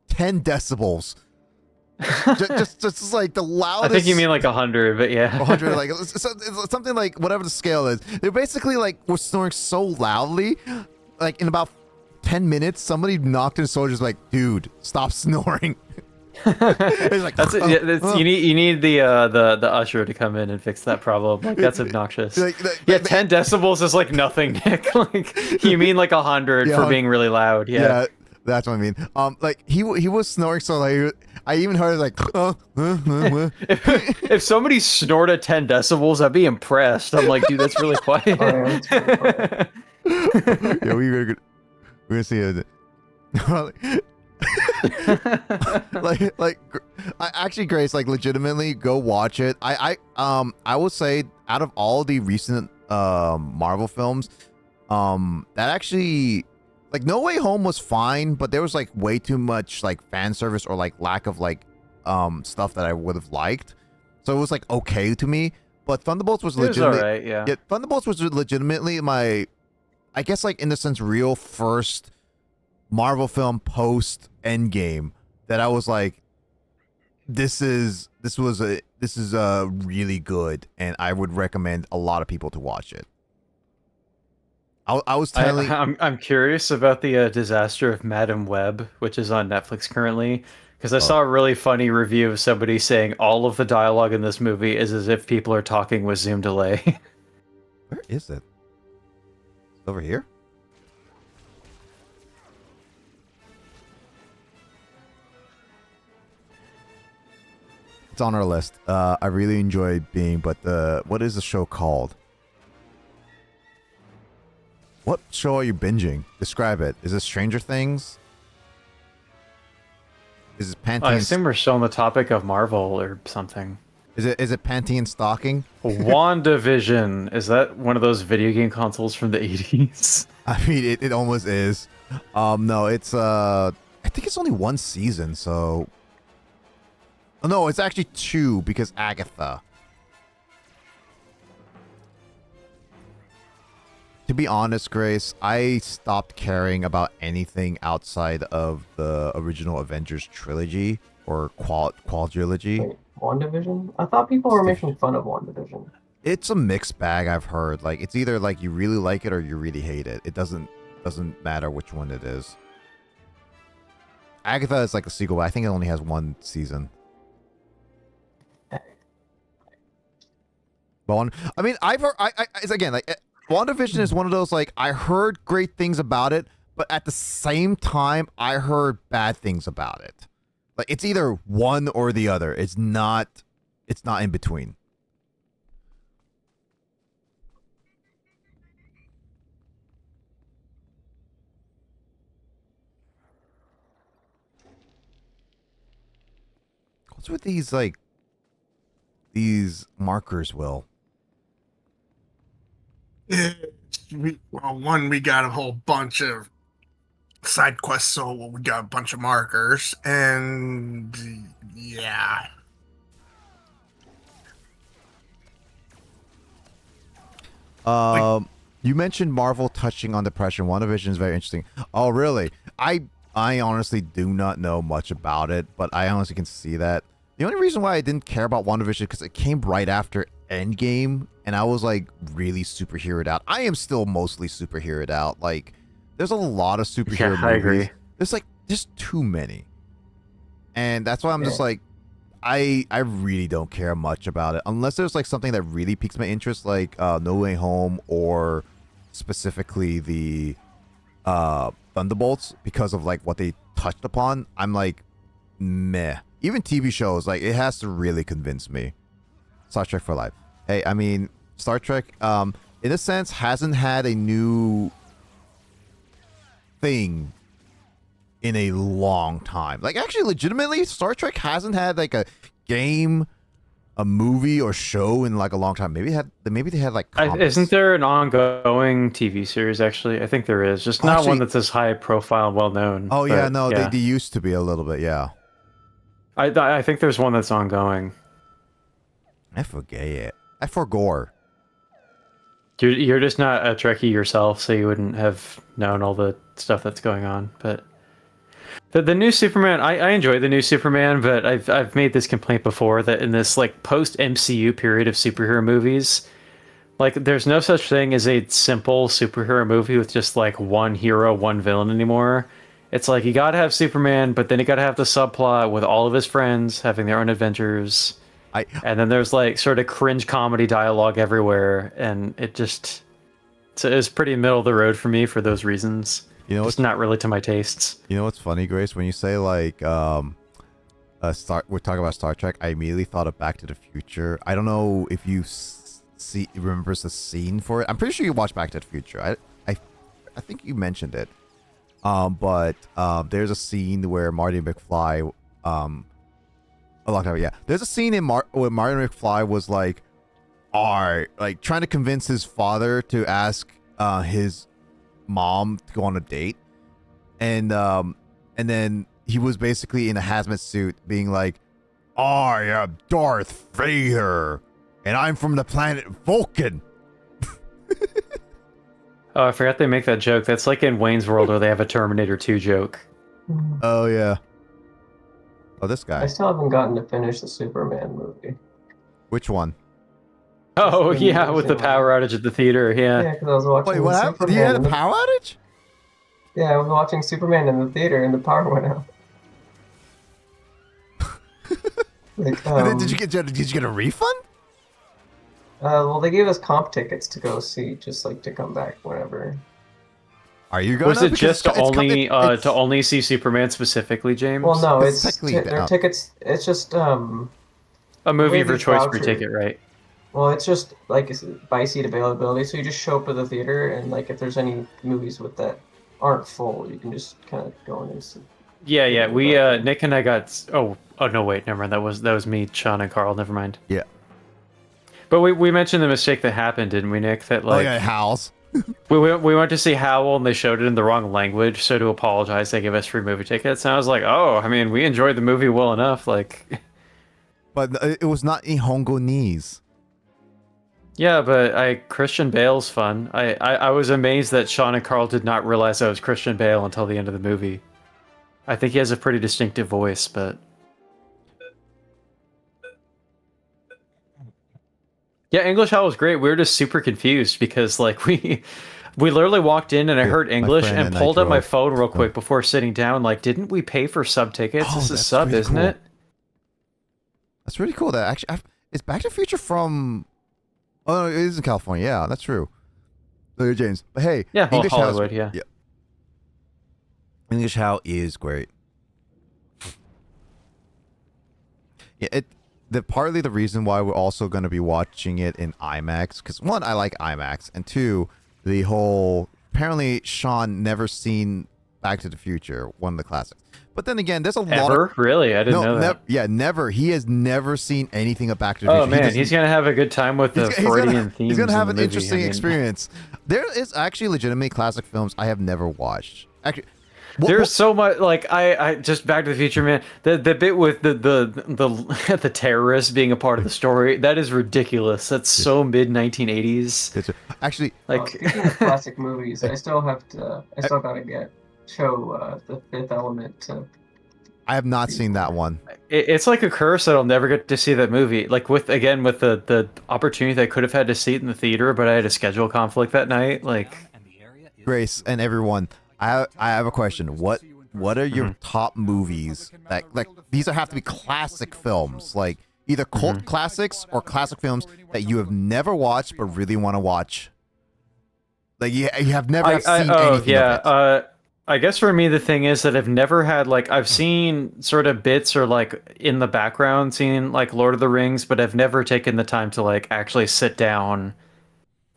10 decibels. just like the loudest. I think you mean like 100, but yeah. 100, like it's something like whatever the scale is. They basically like were snoring so loudly, like in about 10 minutes, somebody knocked on the soldiers like, dude, stop snoring. It's like, that's it. Yeah, you need the usher to come in and fix that problem. Like that's obnoxious. 10 decibels is like nothing, Nick. Like you mean like 100 for being really loud. Yeah, that's what I mean. Like he was snoring so like I even heard like. If somebody snored at 10 decibels, I'd be impressed. I'm like, dude, that's really quiet. Yeah, we're gonna see it. like actually, Grace, like legitimately go watch it. I would say out of all the recent Marvel films, that actually, like, No Way Home was fine, but there was like way too much like fan service or like lack of like stuff that I would have liked, so it was like okay to me. But Thunderbolts was legitimately alright, yeah. Thunderbolts was legitimately my, I guess, like in the sense, real first Marvel film post Endgame that I was like, this is really good, and I would recommend a lot of people to watch it. I was telling. I'm curious about the disaster of Madam Web, which is on Netflix currently, because I saw a really funny review of somebody saying all of the dialogue in this movie is as if people are talking with zoom delay. Where is it? Over here? It's on our list. I really enjoy being, but what is the show called? What show are you binging? Describe it. Is it Stranger Things? Is it Panty? I assume we're still on the topic of Marvel or something. Is it Panty and Stocking? WandaVision. Is that one of those video game consoles from the 80s? I mean, it almost is. No, it's I think it's only one season, so. Oh, no, it's actually 2 because Agatha. To be honest, Grace, I stopped caring about anything outside of the original Avengers trilogy or quadrilogy. Wait, WandaVision? I thought people were making fun of WandaVision. It's a mixed bag. I've heard like it's either like you really like it or you really hate it. It doesn't matter which one it is. Agatha is like a sequel, but I think it only has one season. But I mean, I've heard. It's again like WandaVision is one of those like I heard great things about it, but at the same time, I heard bad things about it. Like it's either one or the other. It's not in between. What's with these like these markers, Will? One, we got a whole bunch of side quests, so we got a bunch of markers, and yeah. You mentioned Marvel touching on depression. WandaVision is very interesting. Oh, really? I honestly do not know much about it, but I honestly can see that. The only reason why I didn't care about WandaVision is because it came right after Endgame, and I was like really superheroed out. I am still mostly superheroed out. Like, there's a lot of superhero movies. I agree. There's like just too many, and that's why I'm just like, I really don't care much about it unless there's like something that really piques my interest, like No Way Home or specifically the Thunderbolts, because of like what they touched upon. I'm like, meh. Even TV shows, like it has to really convince me. Star Trek for life. Hey, I mean, Star Trek, in a sense, hasn't had a new thing in a long time. Like, actually, legitimately, Star Trek hasn't had like a game, a movie, or show in like a long time. Maybe they had like comics. Isn't there an ongoing TV series? Actually, I think there is. Just not one that's as high profile and well known. Oh yeah, no, yeah. They used to be a little bit, yeah. I think there's one that's ongoing. I forget it. I forgore. You're just not a Trekkie yourself, so you wouldn't have known all the stuff that's going on. But the new Superman, I enjoy the new Superman, but I've made this complaint before that in this like post MCU period of superhero movies, like there's no such thing as a simple superhero movie with just like one hero, one villain anymore. It's like you gotta have Superman, but then you gotta have the subplot with all of his friends having their own adventures. And then there's like sort of cringe comedy dialogue everywhere, and it's pretty middle of the road for me for those reasons. You know, it's not really to my tastes. You know what's funny, Grace? When you say like we're talking about Star Trek, I immediately thought of Back to the Future. I don't know if you remembers the scene for it. I'm pretty sure you watched Back to the Future. I think you mentioned it. But there's a scene where Marty McFly a long time ago, yeah. There's a scene in where Marty McFly was like, like trying to convince his father to ask his mom to go on a date, and then he was basically in a hazmat suit, being like, "I am Darth Vader, and I'm from the planet Vulcan." Oh, I forgot they make that joke. That's like in Wayne's World where they have a Terminator 2 joke. Oh yeah. Oh, this guy. I still haven't gotten to finish the Superman movie. Which one? Oh, yeah, with the power outage at the theater, yeah. Yeah, because I was watching. Wait, what happened? You had a power outage? Yeah, I was watching Superman in the theater, and the power went out. Like, did you get a refund? Well, they gave us comp tickets to go see, just like to come back whenever. Are you going? Was it just to only see Superman specifically, James? Well, no, it's their tickets. It's just a movie of your choice for your ticket, right? Well, it's just like by seat availability, so you just show up at the theater, and like if there's any movies with that aren't full, you can just kind of go in and see. Yeah. We Nick and I got. Oh no, wait, never mind. That was me, Sean, and Carl. Never mind. Yeah. But we mentioned the mistake that happened, didn't we, Nick? That like Howl's. we went to see Howl and they showed it in the wrong language, so to apologize, they gave us free movie tickets. And I was like, oh, I mean, we enjoyed the movie well enough, like. But it was not in Hongkonese. Yeah, but Christian Bale's fun. I was amazed that Sean and Carl did not realize I was Christian Bale until the end of the movie. I think he has a pretty distinctive voice, but. Yeah, English Hall was great. We were just super confused because like we literally walked in and I heard English friend and and I pulled up my drove. phone real quick before sitting down. Like, didn't we pay for sub tickets? Oh, This is that's sub, really isn't cool. it? That's really cool. That actually, it's Back to the Future from. Oh, no, it is in California. Yeah, that's true. Look at James. But hey, Yeah, well, English Hall is- Hollywood, yeah. English Hall is great. Yeah, partly the reason why we're also going to be watching it in IMAX, because one, I like IMAX, and two, the whole apparently Sean never seen Back to the Future, one of the classics. But then again, there's a lot Ever? of Really? I didn't know that. never. He has never seen anything of Back to the Future. Oh man, he's gonna have a good time with the Freudian themes. He's gonna have in an the movie. interesting experience. There is actually legitimately classic films I have never watched. Actually, There's so much like I just Back to the Future, man. The bit with the terrorists being a part of the story, that is ridiculous. That's so mid 1980s. Actually, Like speaking of classic movies, I still gotta show The Fifth Element to. I have not seen that one. it's like a curse that I'll never get to see that movie. Like with the opportunity that I could have had to see it in the theater, but I had a schedule conflict that night. Like Grace and everyone, I have a question. What are your top movies that like these have to be classic films, like either cult classics or classic films that you have never watched but really want to watch? Like you have never seen anything of it. I guess for me the thing is that I've never had like I've seen sort of bits or like in the background seen like Lord of the Rings, but I've never taken the time to like actually sit down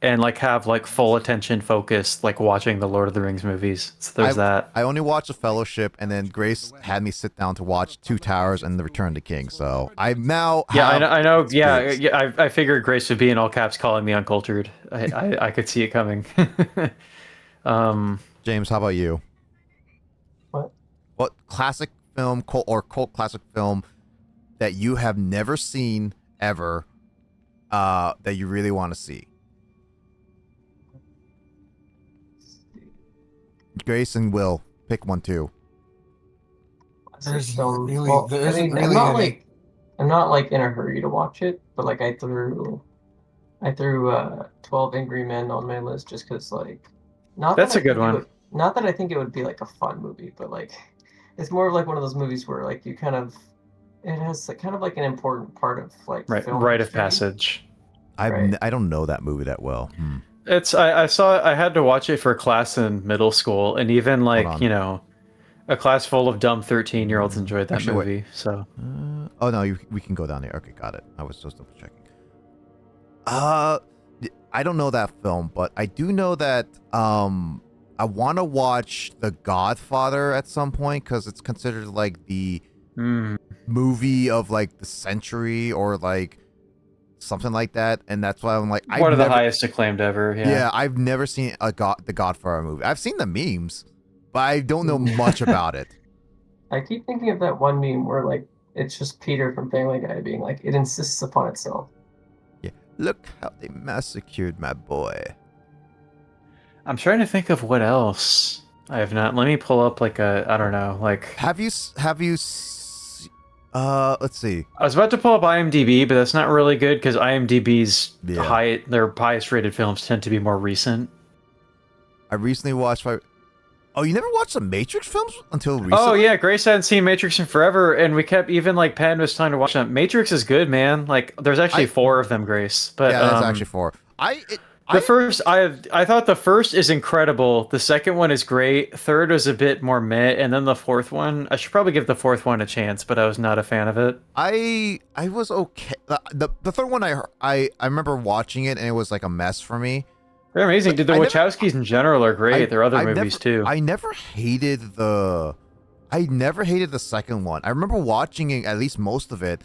and like have like full attention focused like watching the Lord of the Rings movies. So there's that. I only watched The Fellowship, and then Grace had me sit down to watch Two Towers and The Return of the King. So I now I know. Yeah. I figured Grace would be in all caps calling me uncultured. I could see it coming. James, how about you? What classic film cult classic film that you have never seen ever that you really want to see? Grace and Will, pick one too. I'm not like in a hurry to watch it, but like I threw 12 Angry Men on my list just because like that's a good one. Not that I think it would be like a fun movie, but like it's more of like one of those movies where like it has like, kind of like an important part of like film rite of history. passage. I don't know that movie that well. I had to watch it for a class in middle school, and even like a class full of dumb 13-year-olds enjoyed that movie. Wait. So oh no, we can go down there. Okay, got it. I was just double checking. I don't know that film, but I do know that I want to watch The Godfather at some point because it's considered like the movie of like the century or like something like that, and that's why I'm like one of the highest acclaimed ever. Yeah, I've never seen the Godfather movie. I've seen the memes, but I don't know much about it. I keep thinking of that one meme where like it's just Peter from Family Guy being like, it insists upon itself. Yeah, look how they massacred my boy. I'm trying to think of what else I have not. Let me pull up like I don't know, like have you let's see. I was about to pull up IMDb, but that's not really good because IMDb's their highest rated films tend to be more recent. I recently watched Oh, you never watched the Matrix films until recently? Oh yeah, Grace hadn't seen Matrix in forever, and we kept even like Pan was trying to watch them. Matrix is good, man. Like there's actually 4 of them, Grace. But yeah, there's actually 4. I thought the first is incredible. The second one is great. Third was a bit more meh, and then the fourth one, I should probably give the fourth one a chance, but I was not a fan of it. I was okay. The third one I remember watching it and it was like a mess for me. They're amazing. Dude, the Wachowskis in general are great. There are other movies too. I never hated the second one. I remember watching it, at least most of it.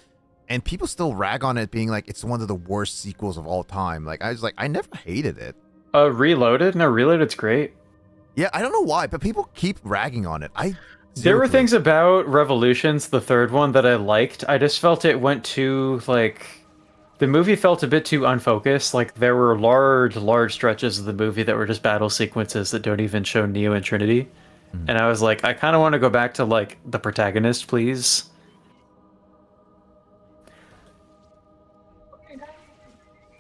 And people still rag on it being like it's one of the worst sequels of all time. Like I was like, I never hated it. Reloaded? No, Reloaded's great. Yeah, I don't know why, but people keep ragging on it. There were things about Revolutions, the third one, that I liked. I just felt it went too like the movie felt a bit too unfocused. Like there were large stretches of the movie that were just battle sequences that don't even show Neo and Trinity. And I was like, I kind of want to go back to like the protagonist, please.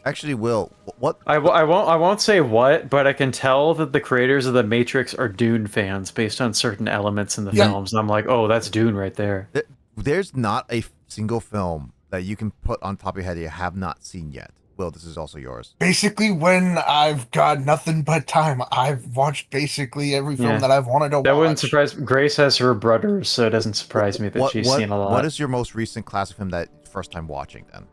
Actually, Will, what? I won't say what, but I can tell that the creators of the Matrix are Dune fans based on certain elements in the films. And I'm like, oh, that's Dune right there. There's not a single film that you can put on top of your head you have not seen yet. Will, this is also yours. Basically, when I've got nothing but time, I've watched basically every film that I've wanted to watch. That wouldn't surprise me. Grace has her brothers, so it doesn't surprise me that she's seen a lot. What is your most recent classic film that first time watching then?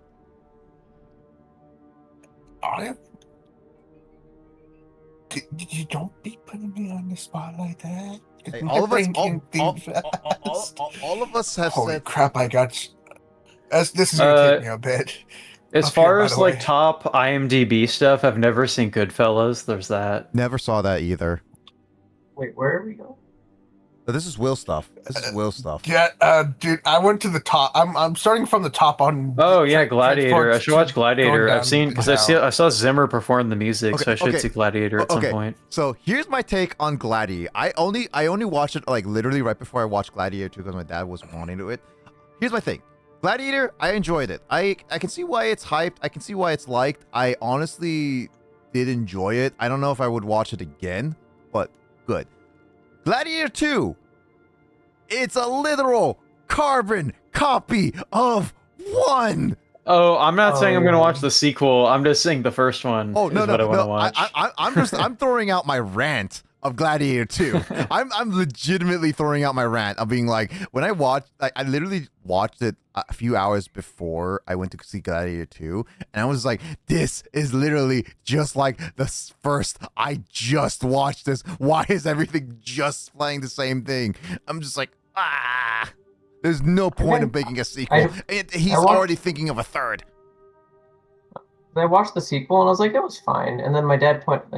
You don't be putting me on the spot like that. Hey, all of us have Holy said. crap! This is gonna take me a bit. As far as like top IMDb stuff, I've never seen Goodfellas. There's that. Never saw that either. Wait, where are we going? But this is Will stuff. Yeah, dude, I went to the top. I'm starting from the top on. Oh yeah, Gladiator. I should watch Gladiator. I've seen because I saw Zimmer perform the music, so I should see Gladiator at some point. So here's my take on Gladiator. I only watched it like literally right before I watched Gladiator 2 because my dad was wanting to it. Here's my thing. Gladiator, I enjoyed it. I can see why it's hyped. I can see why it's liked. I honestly did enjoy it. I don't know if I would watch it again, but good. Gladiator 2. It's a literal carbon copy of 1. Oh, I'm not saying I'm going to watch the sequel. I'm just saying the first one. Oh, no, is what I want to watch. I'm throwing out my rant of Gladiator 2. I'm legitimately throwing out my rant of being like, when I watched, I literally watched it a few hours before I went to see Gladiator 2, and I was like, this is literally just like the first. I just watched this. Why is everything just playing the same thing? I'm just like, there's no point in making a sequel. He's already thinking of a third. I watched the sequel and I was like, it was fine. And then my dad pointed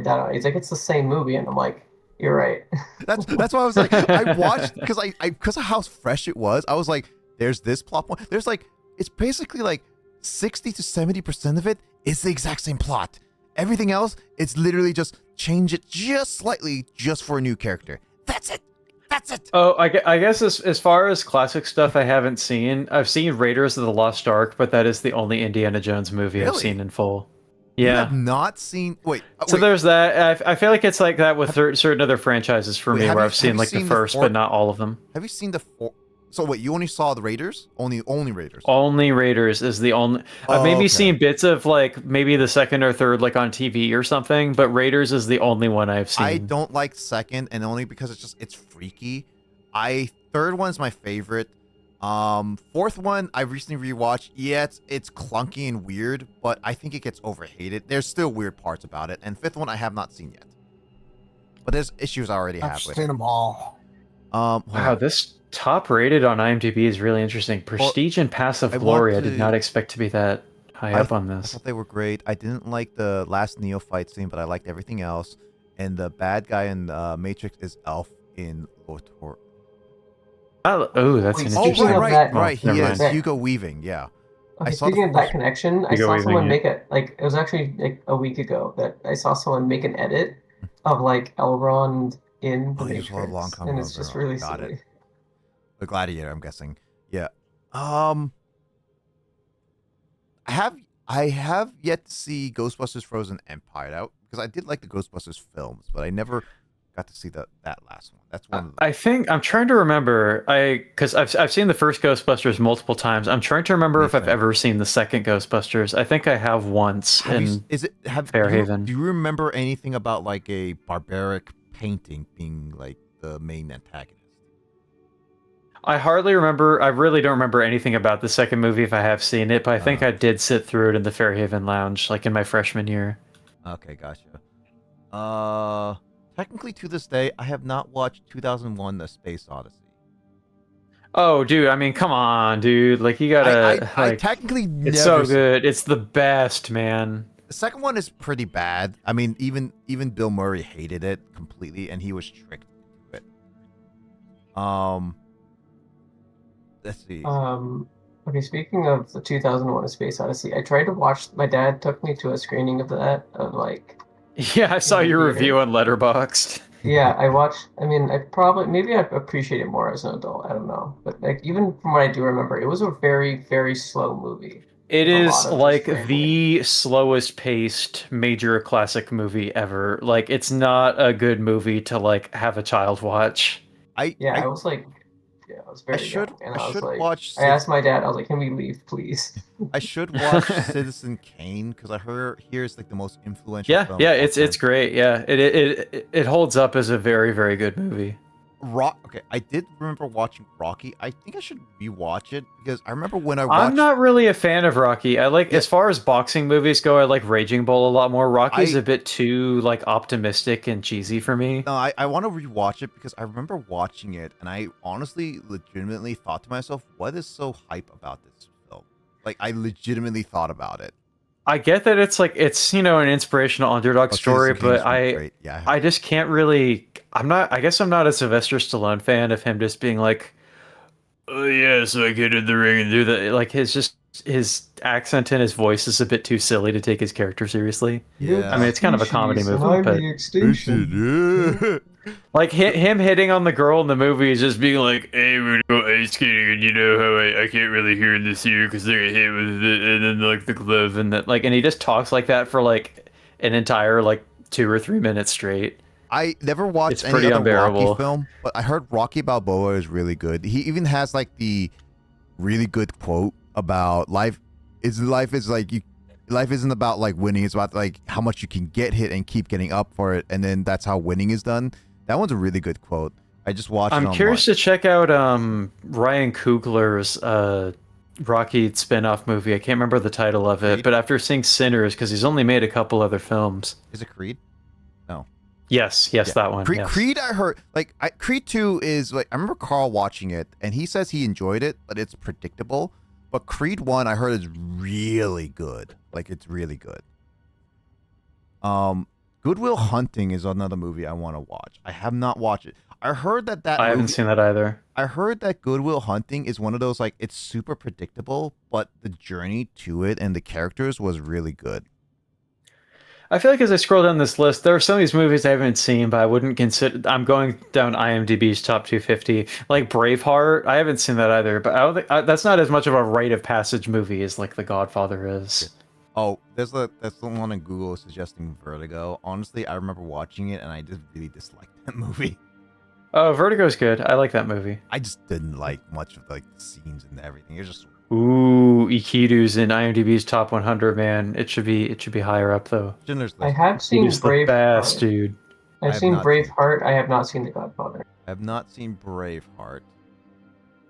that out. He's like, it's the same movie, and I'm like, you're right. That's why I was like, I watched because of how fresh it was. I was like, there's this plot point. There's like, it's basically like 60 to 70% of it is the exact same plot. Everything else, it's literally just change it just slightly just for a new character. That's it. That's it. Oh, I guess as far as classic stuff I haven't seen, I've seen Raiders of the Lost Ark, but that is the only Indiana Jones movie I've seen in full. Yeah. You have not seen... So there's that. I feel like it's like that with certain other franchises for me, where I've seen like the first, but not all of them. Have you seen the four... So wait, you only saw the Raiders? Only Raiders? Only Raiders is the only... I've maybe seen bits of like maybe the second or third like on TV or something, but Raiders is the only one I've seen. I don't like second, and only because it's freaky. Third one's my favorite. Fourth one I recently rewatched. Yeah, it's clunky and weird, but I think it gets overhated. There's still weird parts about it. And fifth one I have not seen yet. But there's issues I already have with it. I've seen them all. Wow, this top rated on IMDb is really interesting. Prestige and Passive Glory. I did not expect to be that high up on this. I thought they were great. I didn't like the last Neo fight scene, but I liked everything else. And the bad guy in Matrix is Elf in SWTOR. Oh, that's an interesting. Right. He is Hugo Weaving. Yeah. Okay, speaking of that connection, I saw someone make it. Like, it was actually like a week ago that I saw someone make an edit of like Elrond in the Matrix, and it's just really silly. The Gladiator, I'm guessing. Yeah. I have yet to see Ghostbusters Frozen Empire out because I did like the Ghostbusters films, but I never got to see that last one. That's one. I think I'm trying to remember. Because I've seen the first Ghostbusters multiple times. I'm trying to remember if I've ever seen the second Ghostbusters. I think I have once Fairhaven. Do you remember anything about like a barbaric painting being like the main antagonist? I hardly remember. I really don't remember anything about the second movie if I have seen it, but I think I did sit through it in the Fairhaven Lounge, like in my freshman year. Okay, gotcha. Technically, to this day, I have not watched 2001: The Space Odyssey. Oh, dude! I mean, come on, dude! Like, you gotta. I technically never. It's so good. It's the best, man. The second one is pretty bad. I mean, even Bill Murray hated it completely, and he was tricked into it. Let's see. Okay, speaking of the 2001: A Space Odyssey, I tried to watch. My dad took me to a screening of that Yeah, I saw your review on Letterboxd. Yeah, I watched. I mean, maybe I'd appreciate it more as an adult. I don't know, but like even from what I do remember, it was a very, very slow movie. It a is lot of like scrambling. the slowest paced major classic movie ever. Like, it's not a good movie to like have a child watch. I was like, I was very young, and I was like, watch. I asked my dad, I was like, can we leave, please? I should watch Citizen Kane because I hear it's like the most influential. Yeah, film yeah, of all it's time. great. Yeah, it holds up as a very, very good movie. Okay, I did remember watching Rocky. I think I should rewatch it because I remember when I watched. I'm not really a fan of Rocky. I like, as far as boxing movies go, I like Raging Bull a lot more. Rocky's a bit too like optimistic and cheesy for me. No, I want to rewatch it because I remember watching it and I honestly, legitimately thought to myself, "What is so hype about this film?" Like, I legitimately thought about it. I get that it's like, it's, an inspirational underdog story, but I just can't really. I guess I'm not a Sylvester Stallone fan of him just being like, oh yeah, so I get in the ring and do that. Like, his accent and his voice is a bit too silly to take his character seriously. Yeah, I mean, it's kind of a comedy movie, but like him hitting on the girl in the movie is just being like, hey, we're gonna go ice skating, and you know how I can't really hear in this ear because they're hit with it, and then like the glove and that, like, and he just talks like that for like an entire like 2 or 3 minutes straight. I never watched any other Rocky film, but I heard Rocky Balboa is really good. He even has like the really good quote about life isn't about like winning. It's about like how much you can get hit and keep getting up for it, and then that's how winning is done. That one's a really good quote. I just watched. I'm curious to check out Ryan Coogler's Rocky spin-off movie. I can't remember the title of it, but after seeing Sinners, because he's only made a couple other films. Is it Creed? No. Yes, that one. Creed, I heard, like, Creed 2 is, like, I remember Carl watching it, and he says he enjoyed it, but it's predictable. But Creed 1, I heard, is really good. Like, it's really good. Good Will Hunting is another movie I want to watch. I have not watched it. I heard that I haven't seen that either. I heard that Good Will Hunting is one of those, like, it's super predictable, but the journey to it and the characters was really good. I feel like as I scroll down this list, there are some of these movies I haven't seen, but I wouldn't consider. I'm going down IMDb's top 250, like Braveheart. I haven't seen that either, but I don't think that's not as much of a rite of passage movie as like The Godfather is. Oh, that's the one on Google suggesting Vertigo. Honestly, I remember watching it and I just really disliked that movie. Oh, Vertigo's good. I like that movie. I just didn't like much of like the scenes and everything. It was just. Ooh, Ikidu's in IMDb's top 100, man. It should be higher up though. I have seen Braveheart, dude. I've seen Braveheart. I have not seen The Godfather. I have not seen Braveheart.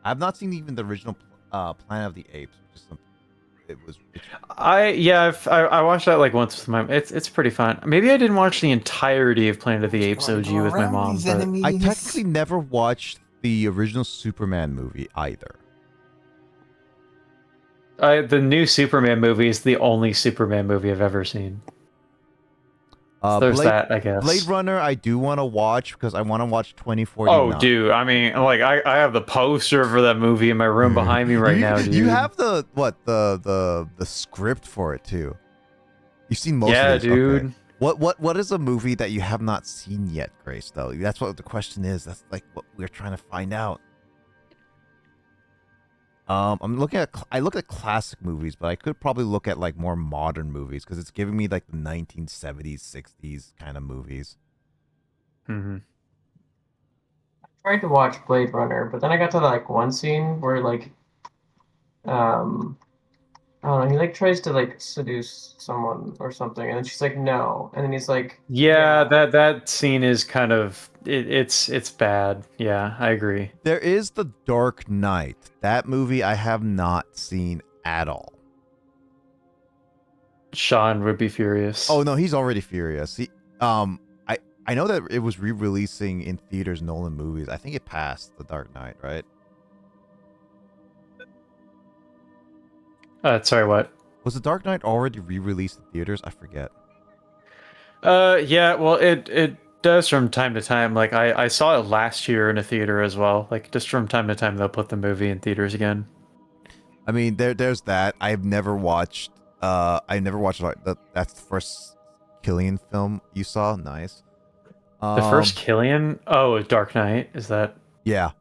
I have not seen even the original Planet of the Apes. I watched that like once with my. It's pretty fun. Maybe I didn't watch the entirety of Planet of the Apes OG with my mom. But I technically never watched the original Superman movie either. The new Superman movie is the only Superman movie I've ever seen. So there's that, I guess. Blade Runner, I do want to watch because I want to watch 2049. Oh, dude! I mean, like, I have the poster for that movie in my room behind me right now, dude. You have the script for it too. You've seen most of it. Yeah, dude. Okay. What is a movie that you have not seen yet, Grace? Though that's what the question is. That's like what we're trying to find out. I'm looking at. I look at classic movies, but I could probably look at like more modern movies because it's giving me like the 1970s, 60s kind of movies. Mm-hmm. I tried to watch Blade Runner, but then I got to like one scene where like, I don't know, he like tries to like seduce someone or something, and then she's like, no, and then he's like, yeah. That scene is kind of it's bad. Yeah, I agree. There is The Dark Knight. That movie I have not seen at all. Sean would be furious. Oh no, he's already furious. I know that it was re-releasing in theaters Nolan movies. I think it passed The Dark Knight, right? Sorry, what? Was The Dark Knight already re-released in theaters? I forget. Yeah, well, it does from time to time. Like, I saw it last year in a theater as well. Like, just from time to time, they'll put the movie in theaters again. I mean, there's that. I've never watched. That's the first Killian film you saw. Nice. The first Killian? Oh, Dark Knight. Is that? Yeah.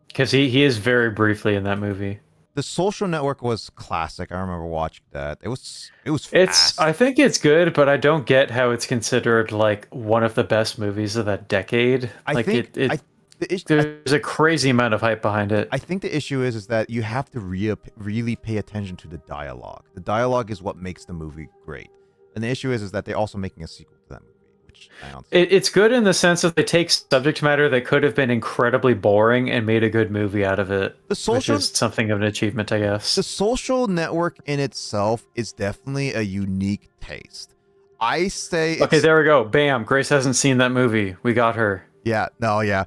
Because he is very briefly in that movie. The Social Network was classic. I remember watching that. It was It's fast. I think it's good, but I don't get how it's considered like one of the best movies of that decade. There's a crazy amount of hype behind it. I think the issue is that you have to really pay attention to the dialogue. The dialogue is what makes the movie great. And the issue is that they're also making a sequel to that movie, which I don't see. It's good in the sense that they take subject matter that could have been incredibly boring and made a good movie out of it, which is something of an achievement, I guess. The Social Network in itself is definitely a unique taste. I say okay, there we go. Bam. Grace hasn't seen that movie. We got her. Yeah, no, yeah.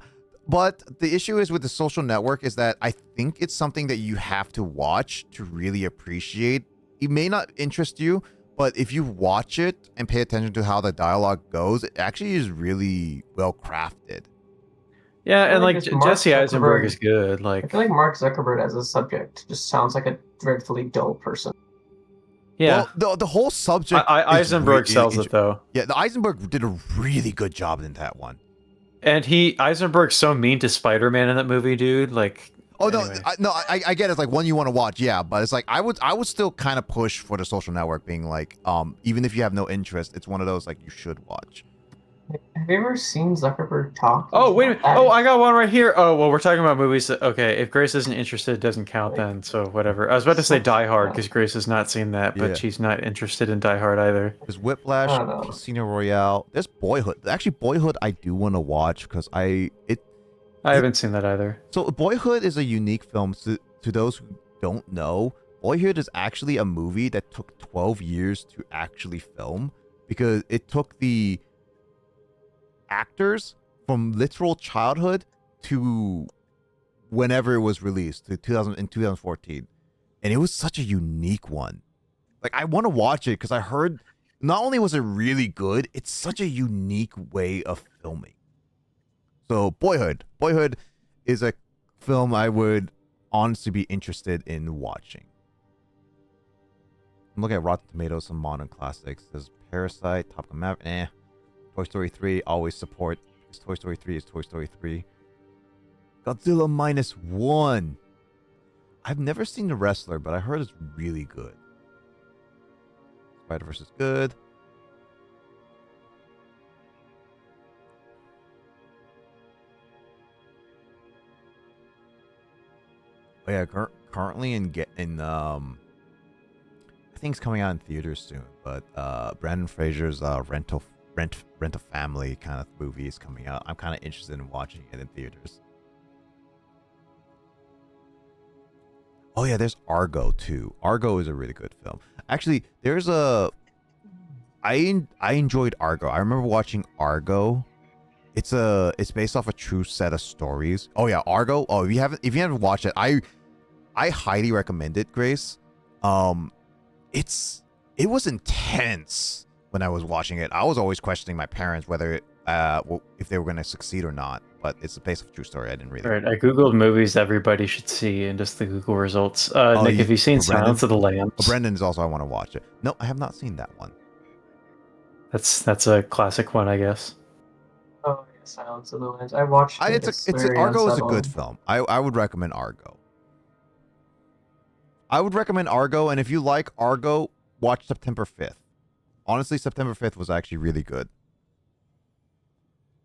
But the issue is with the Social Network is that I think it's something that you have to watch to really appreciate. It may not interest you, but if you watch it and pay attention to how the dialogue goes, it actually is really well crafted. Yeah, and like Jesse Eisenberg is good. Like I feel like Mark Zuckerberg as a subject just sounds like a dreadfully dull person. Yeah, well, the whole subject. Eisenberg sells it though. Yeah, the Eisenberg did a really good job in that one. And Eisenberg's so mean to Spider-Man in that movie, dude. Like, anyway. I get it. It's like one you want to watch, yeah. But it's like I would still kind of push for the Social Network being like, even if you have no interest, it's one of those like you should watch. Have you ever seen Zuckerberg talk? Oh, wait a minute. Oh, I got one right here. Oh, well, we're talking about movies. Okay, if Grace isn't interested, it doesn't count then, so whatever. I was about to say Die Hard, because Grace has not seen that, but she's not interested in Die Hard either. There's Whiplash, Casino Royale. There's Boyhood. Actually, Boyhood I do want to watch, because I haven't seen that either. So Boyhood is a unique film. To those who don't know, Boyhood is actually a movie that took 12 years to actually film, because it took the actors from literal childhood to whenever it was released, to 2014, and it was such a unique one. Like, I want to watch it because I heard not only was it really good, it's such a unique way of filming. So Boyhood is a film I would honestly be interested in watching. I'm looking at Rotten Tomatoes, some modern classics. There's Parasite, Top Gun Maverick, Toy Story 3, always support. Toy Story 3 is Toy Story 3. Godzilla -1. I've never seen The Wrestler, but I heard it's really good. Spider-Verse is good. Oh yeah, currently I think it's coming out in theaters soon, but Brandon Fraser's Rent a Family kind of movie is coming out. I'm kind of interested in watching it in theaters. Oh yeah, there's Argo too. Argo is a really good film. Actually, there's I enjoyed Argo. I remember watching Argo. It's based off a true set of stories. Oh yeah, Argo. Oh, if you haven't watched it, I highly recommend it, Grace. It was intense when I was watching it. I was always questioning my parents whether if they were going to succeed or not. But it's based off a true story. I didn't read it. Right, I googled movies everybody should see, and just the Google results. Nick, have you seen Silence of the Lambs? Oh, Brendan's also I want to watch it. No, I have not seen that one. That's a classic one, I guess. Oh, yeah, Silence of the Lambs. I watched it. Argo is a good film. I would recommend Argo. I would recommend Argo, and if you like Argo, watch September 5th. Honestly, September 5th was actually really good.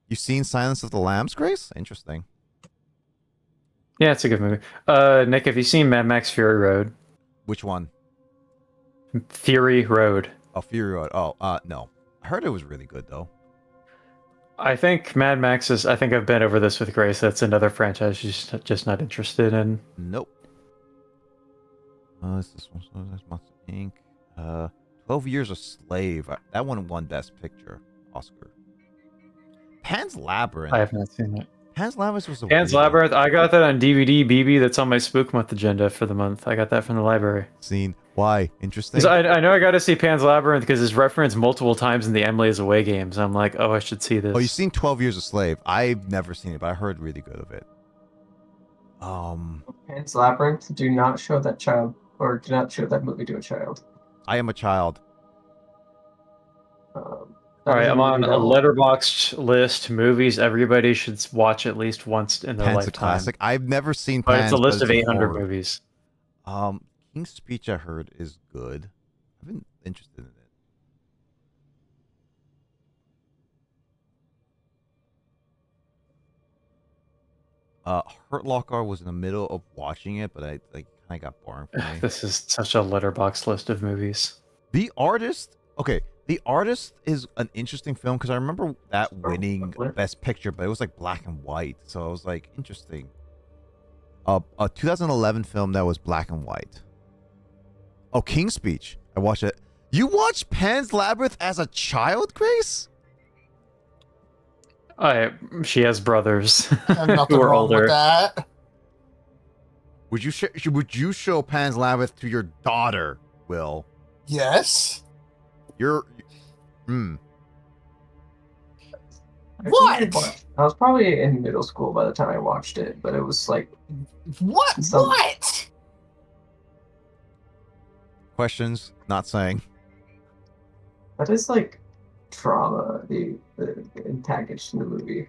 You've seen Silence of the Lambs, Grace? Interesting. Yeah, it's a good movie. Nick, have you seen Mad Max Fury Road? Which one? Fury Road. Oh, Fury Road. Oh, no. I heard it was really good, though. I think Mad Max is... I think I've been over this with Grace. That's another franchise she's just not interested in. Nope. This one? Monster Inc. 12 Years a Slave. That one won Best Picture Oscar. Pan's Labyrinth. I have not seen it. Pan's Labyrinth was a Pan's Labyrinth. I got that on DVD, BB. That's on my Spook Month agenda for the month. I got that from the library. Seen. Why? Interesting. I know I got to see Pan's Labyrinth because it's referenced multiple times in the Emily is Away games. I'm like, oh, I should see this. Oh, you've seen 12 Years a Slave. I've never seen it, but I heard really good of it. Pan's Labyrinth. Do not show that child, or do not show that movie to a child. I am a child. All right, I'm on a Letterboxd list. Movies everybody should watch at least once in their Pan's lifetime. a classic. I've never seen But Pan's. it's a list of 800 movies. King's Speech I heard is good. I've been interested in it. Hurt Locker was in the middle of watching it, but I kind of got boring for me. This is such a letterbox list of movies. The Artist. Okay, The Artist is an interesting film because I remember that winning Best Picture, but it was like black and white, so I was like, interesting. A 2011 film that was black and white. Oh, King's Speech. I watched it. You watched Pan's Labyrinth as a child, Grace? She has brothers Nothing who are wrong older. with that. Would you show Pan's Labyrinth to your daughter, Will? Yes. What? I was probably in middle school by the time I watched it, but it was like What? What? Questions? Not saying. that is like trauma. The antagonist in the movie.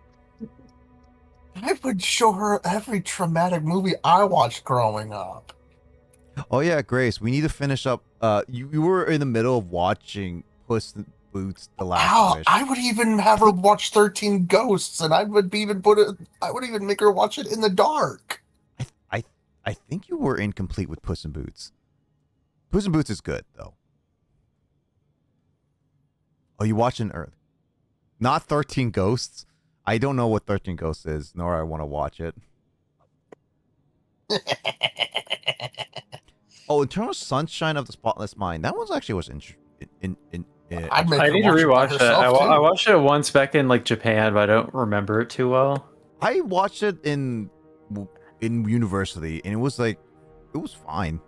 I would show her every traumatic movie I watched growing up. Oh yeah, Grace, we need to finish up. You were in the middle of watching Puss in Boots: The Last Wish. I would even have her watch 13 Ghosts, and I would even make her watch it in the dark. I think you were incomplete with Puss in Boots. Puss in Boots is good though. Oh, you watching Earth? Not 13 Ghosts. I don't know what 13 Ghosts is, nor I want to watch it. Oh, Eternal Sunshine of the Spotless Mind. That one actually was interesting. I need to rewatch it. I watched it once back in like Japan, but I don't remember it too well. I watched it in university, and it was fine.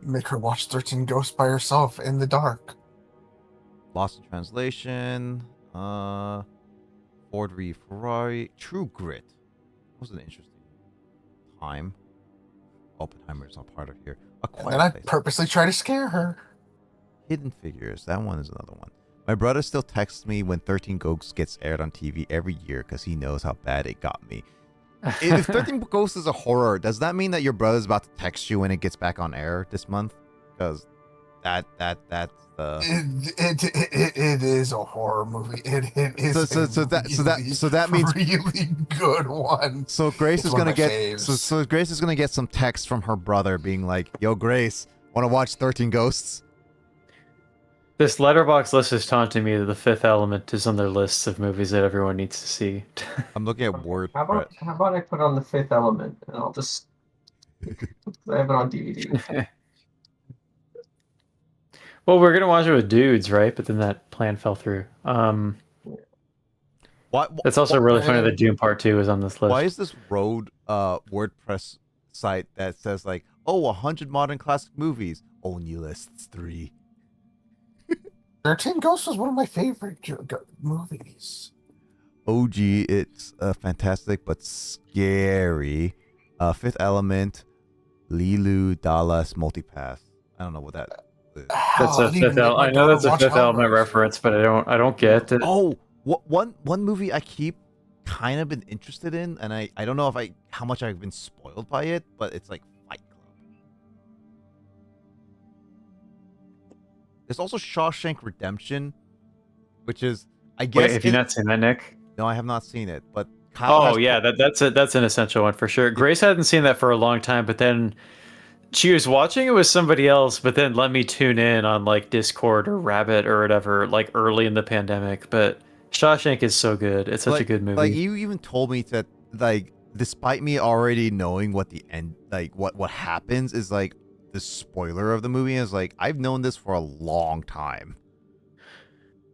Make her watch 13 Ghosts by herself in the dark. Lost in Translation. Ford v Ferrari. True Grit. That was an interesting time. Oppenheimer's not part of here. And then I purposely try to scare her. Hidden Figures. That one is another one. My brother still texts me when 13 Ghosts gets aired on TV every year because he knows how bad it got me. If 13 Ghosts is a horror, does that mean that your brother's about to text you when it gets back on air this month? Because that's It is a horror movie. It is so that means really good one. So Grace is gonna get so Grace is gonna get some text from her brother being like, "Yo, Grace, want to watch 13 Ghosts?" This letterbox list is taunting me that The Fifth Element is on their lists of movies that everyone needs to see. I'm looking at Word. How about I put on The Fifth Element and I'll just I have it on DVD. Well, we're gonna watch it with dudes, right? But then that plan fell through. It's also really funny that Doom Part 2 is on this list. Why is this Road WordPress site that says like, oh, 100 modern classic movies, only lists 3? 13 Ghosts was one of my favorite movies. OG, it's fantastic but scary. Fifth Element, Lilu, Dallas, Multipath. I don't know what that is. That's a Fifth Element. I know that's a Fifth Element reference, but I don't get it. Oh, one movie I keep kind of been interested in, and I don't know how much I've been spoiled by it, but it's like Fight Club. There's also Shawshank Redemption, which is, I guess. Wait, have you not seen that, Nick? No, I have not seen it, but Kyle that's an essential one for sure. Grace hadn't seen that for a long time, but then she was watching it with somebody else, but then let me tune in on like Discord or Rabbit or whatever, like early in the pandemic. But Shawshank is so good. It's such a good movie. Like, you even told me that, like, despite me already knowing what the end, like what happens is like the spoiler of the movie is like, I've known this for a long time.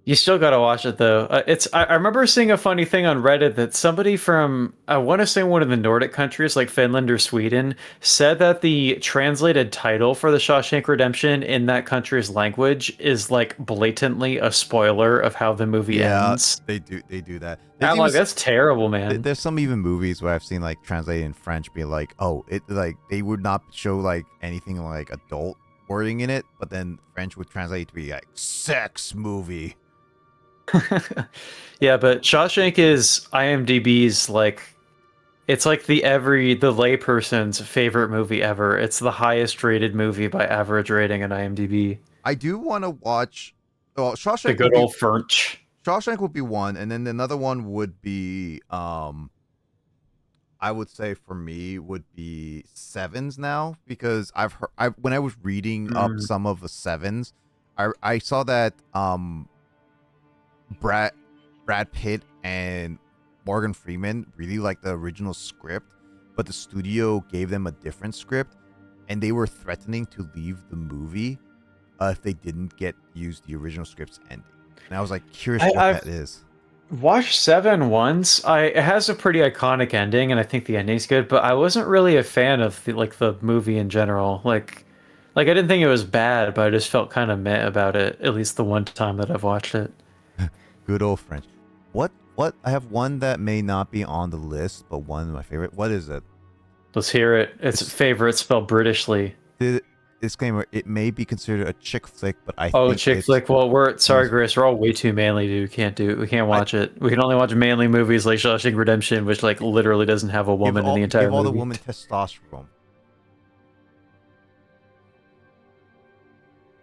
You still gotta watch it though. I remember seeing a funny thing on Reddit that somebody from, I want to say one of the Nordic countries like Finland or Sweden, said that the translated title for the Shawshank Redemption in that country's language is like blatantly a spoiler of how the movie ends. They do that. I'm like, that's terrible, man. There's some even movies where I've seen like translated in French be like, oh, it like they would not show like anything like adult wording in it, but then French would translate it to be like sex movie. Yeah, but Shawshank is IMDb's like It's like the layperson's favorite movie ever. It's the highest rated movie by average rating on IMDb. I do want to watch. Well, The good old French. Shawshank would be one, and then another one would be I would say for me would be Sevens now, because I've heard when I was reading up some of the Sevens, I saw that Brad Pitt and Morgan Freeman really liked the original script, but the studio gave them a different script, and they were threatening to leave the movie if they didn't use the original script's ending. And I was like curious what that is. Watched Seven once. It has a pretty iconic ending, and I think the ending's good. But I wasn't really a fan of the movie in general. Like I didn't think it was bad, but I just felt kind of meh about it. At least the one time that I've watched it. Good old French. What? I have one that may not be on the list, but one of my favorite. What is it? Let's hear it. It's favorite spelled Britishly. Disclaimer: it may be considered a chick flick, but I think chick flick. Well, sorry, Grace. We're all way too manly, dude. We can't watch it. We can only watch manly movies like Shawshank Redemption, which like literally doesn't have a woman in the entire movie. Give all the woman testosterone.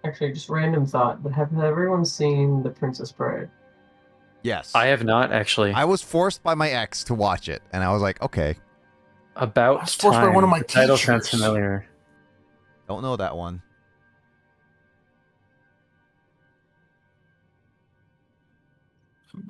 Actually, just random thought, but have everyone seen The Princess Bride? Yes. I have not, actually. I was forced by my ex to watch it, and I was like, okay. About I was forced time. by one of my The title teachers. sounds familiar. Don't know that one.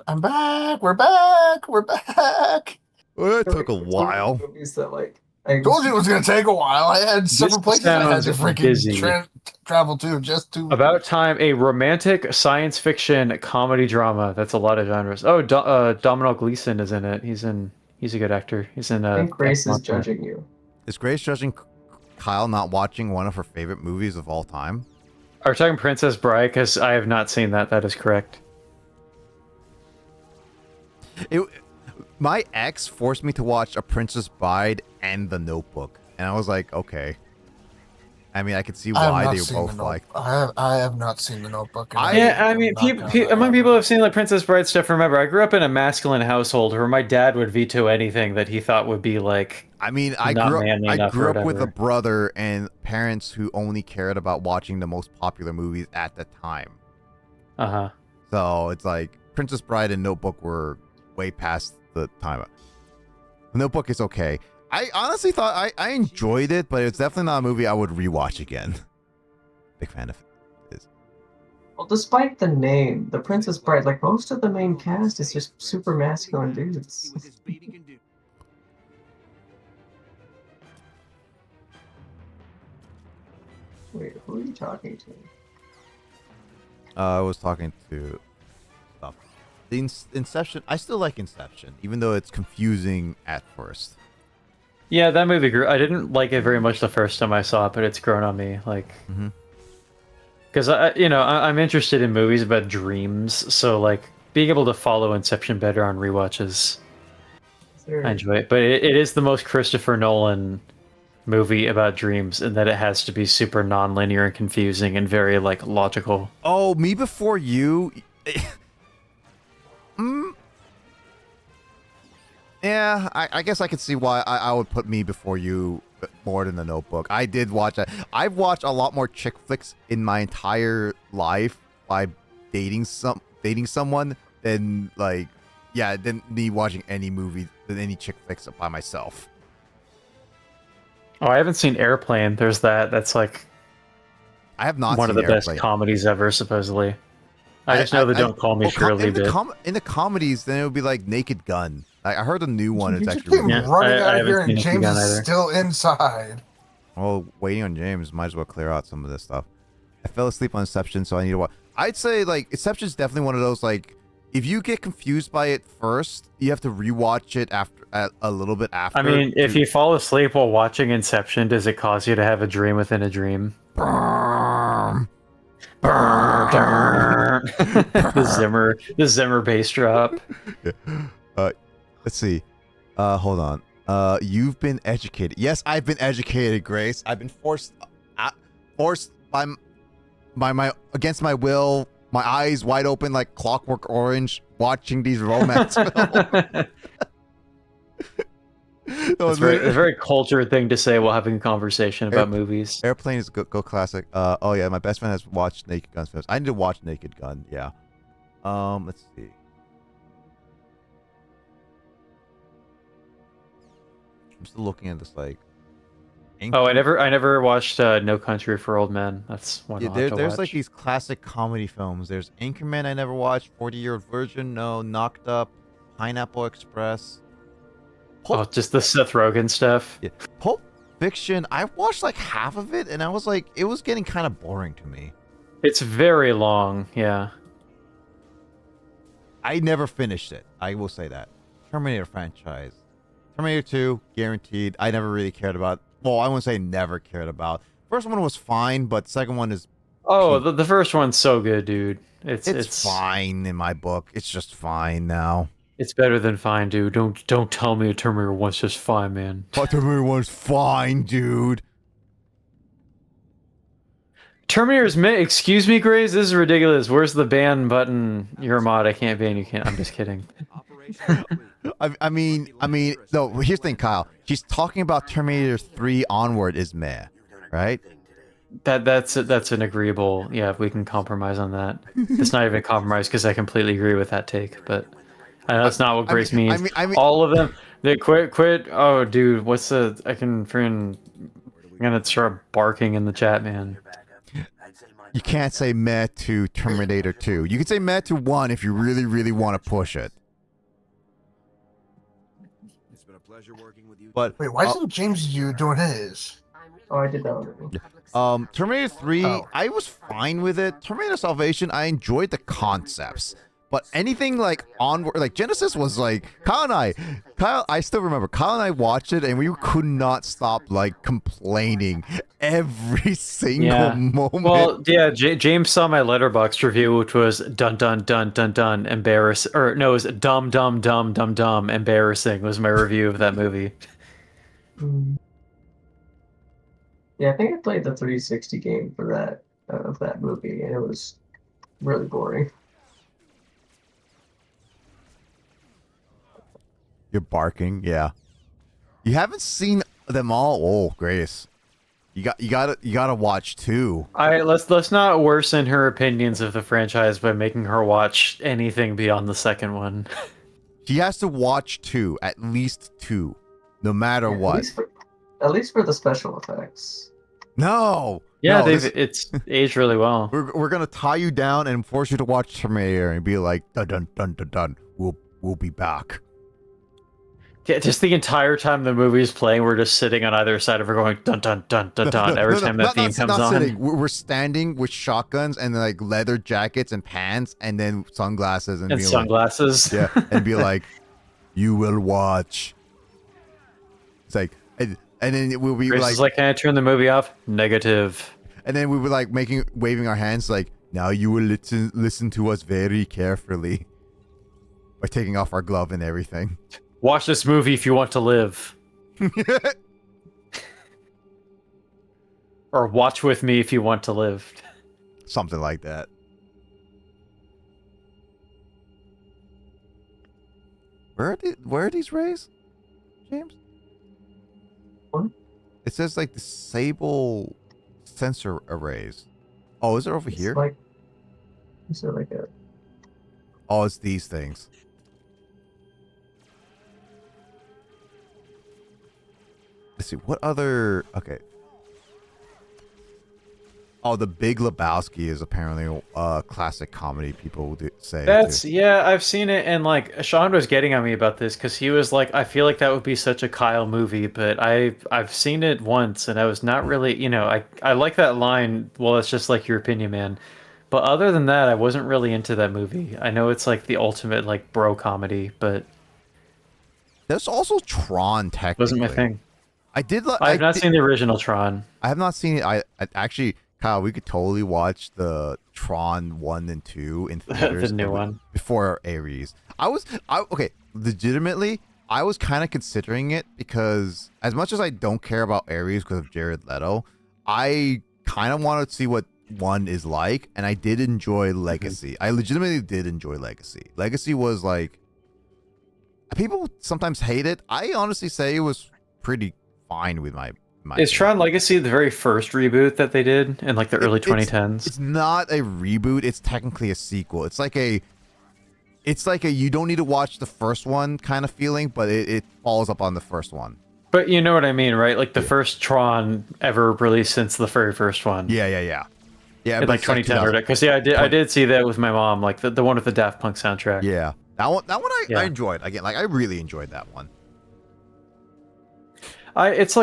I'm back. We're back. We're back. Well, it took a while. Movies that like I told you it was going to take a while. I had several places I had to freaking travel to just to. About time, a romantic science fiction comedy drama. That's a lot of genres. Oh, Domhnall Gleeson is in it. He's a good actor. He's in. I think Grace is judging you. Is Grace judging Kyle not watching one of her favorite movies of all time? Are we talking Princess Bride? Because I have not seen that. That is correct. My ex forced me to watch A Princess Bride and The Notebook, and I was like, okay. I mean, I could see why they were both like. I have not seen The Notebook. I mean, among people who have seen like Princess Bride stuff, remember, I grew up in a masculine household where my dad would veto anything that he thought would be like. I mean, I grew up with a brother and parents who only cared about watching the most popular movies at the time. So it's like Princess Bride and Notebook were way past the time. The Notebook is okay. I honestly thought I enjoyed it, but it's definitely not a movie I would rewatch again. Big fan of it. Well, despite the name, The Princess Bride, like most of the main cast is just super masculine dudes. Wait, who are you talking to? I was talking to stuff. The Inception. I still like Inception, even though it's confusing at first. Yeah, that movie grew. I didn't like it very much the first time I saw it, but it's grown on me. Like, because I'm interested in movies about dreams, so like being able to follow Inception better on rewatches, I enjoy it. But it is the most Christopher Nolan movie about dreams, in that it has to be super non-linear and confusing and very like logical. Oh, Me Before You. Yeah, I guess I could see why I would put Me Before You more than The Notebook. I did watch that. I've watched a lot more chick flicks in my entire life by dating someone than than me watching any movie, than any chick flicks by myself. Oh, I haven't seen Airplane. There's that. That's like I have not one seen of the Airplane. best comedies ever, supposedly. I just know the Don't Call Me Shirley bit. In the comedies, then it would be like Naked Gun. I heard a new one. It's actually really running out of here, and James is still inside. Well, waiting on James, might as well clear out some of this stuff. I fell asleep on Inception, so I need to watch. I'd say like Inception is definitely one of those like if you get confused by it first, you have to rewatch it a little bit after. I mean, if you fall asleep while watching Inception, does it cause you to have a dream within a dream? The Zimmer bass drop. Let's see. Hold on. You've been educated. Yes, I've been educated, Grace. I've been forced by my against my will, my eyes wide open like Clockwork Orange, watching these romance films. It's a very cultured thing to say while having a conversation about movies. Airplane is go classic. Oh yeah, my best friend has watched Naked Gun films. I need to watch Naked Gun. Yeah. Let's see. I'm still looking at this like. Oh, I never watched No Country for Old Men. That's one. Yeah, there's like these classic comedy films. There's Anchorman. I never watched. 40-Year-Old Virgin. No. Knocked Up. Pineapple Express. Just the Seth Rogen stuff. Yeah. Pulp Fiction. I watched like half of it, and I was like, it was getting kind of boring to me. It's very long. Yeah. I never finished it. I will say that. Terminator franchise. Terminator 2, guaranteed. I never really cared about. Well, I wouldn't say never cared about. First one was fine, but second one is. Oh, the first one's so good, dude. It's fine in my book. It's just fine now. It's better than fine, dude. Don't tell me a Terminator 1's just fine, man. But Terminator 1's fine, dude. Terminator's excuse me, Grace. This is ridiculous. Where's the ban button? You're a mod. I can't ban you. Can't. I'm just kidding. I mean, no. Here's the thing, Kyle. She's talking about Terminator 3 onward is meh, right? That's an agreeable. Yeah, we can compromise on that. It's not even a compromise because I completely agree with that take. But that's not what Grace means. I mean, all of them. They quit. Oh, dude, what's the? I'm gonna start barking in the chat, man. You can't say meh to Terminator 2. You can say meh to 1 if you really, really want to push it. It's been a pleasure working with you. But wait, why isn't James you doing his? Oh, I did that one. Terminator 3, I was fine with it. Terminator Salvation, I enjoyed the concepts. But anything like onward, like Genesis was like, I still remember, Kyle and I watched it and we could not stop like complaining every single moment. Well, yeah, James saw my Letterboxd review, which was dun dun dun dun dun embarrassing, or no, it was dumb dumb dumb dumb dumb embarrassing was my review of that movie. Yeah, I think I played the 360 game for that of that movie, and it was really boring. You're barking, yeah. You haven't seen them all. Oh, Grace, you gotta watch 2. All right, let's not worsen her opinions of the franchise by making her watch anything beyond the second one. She has to watch 2, at least 2, no matter what. At least for the special effects. No. Yeah, no, it's aged really well. We're gonna tie you down and force you to watch Terminator and be like, dun dun dun dun dun. We'll be back. Yeah, just the entire time the movie is playing, we're just sitting on either side of her going dun dun dun dun dun every time that theme comes on. Sitting. We're standing with shotguns and like leather jackets and pants and then sunglasses and sunglasses. Like, yeah, and be like, "You will watch." It's like, and then we'll be Grace is like, "Can I turn the movie off?" Negative. And then we were like waving our hands like, "Now you will listen to us very carefully." By taking off our glove and everything. Watch this movie if you want to live. Or watch with me if you want to live. Something like that. Where are these rays, James? What? It says like disable sensor arrays. Oh, is it over here? Is it like a... Oh, it's these things. Let's see, what other... Okay. Oh, The Big Lebowski is apparently a classic comedy, people say. Yeah, I've seen it, and like, Sean was getting on me about this, because he was like, I feel like that would be such a Kyle movie, but I've seen it once, and I was not really, I like that line, well, it's just like your opinion, man. But other than that, I wasn't really into that movie. I know it's like the ultimate, like, bro comedy, but... There's also Tron, technically. Wasn't my thing. I've not seen the original Tron. I have not seen it. I actually, Kyle, we could totally watch the Tron 1 and 2 in theaters. The new one. Before Aries. Okay, legitimately, I was kind of considering it because as much as I don't care about Aries because of Jared Leto, I kind of wanted to see what 1 is like, and I did enjoy Legacy. Mm-hmm. I legitimately did enjoy Legacy. Legacy was like... People sometimes hate it. I honestly say it was pretty fine with my. Is Tron Legacy the very first reboot that they did in like the early 2010s? It's not a reboot. It's technically a sequel. It's like a you don't need to watch the first one kind of feeling, but it follows up on the first one. But you know what I mean, right? Like the first Tron ever released since the very first one. Yeah. In like 2010 because I did see that with my mom, like the one with the Daft Punk soundtrack. Yeah, that one I enjoyed. Again, like I really enjoyed that one. Tron's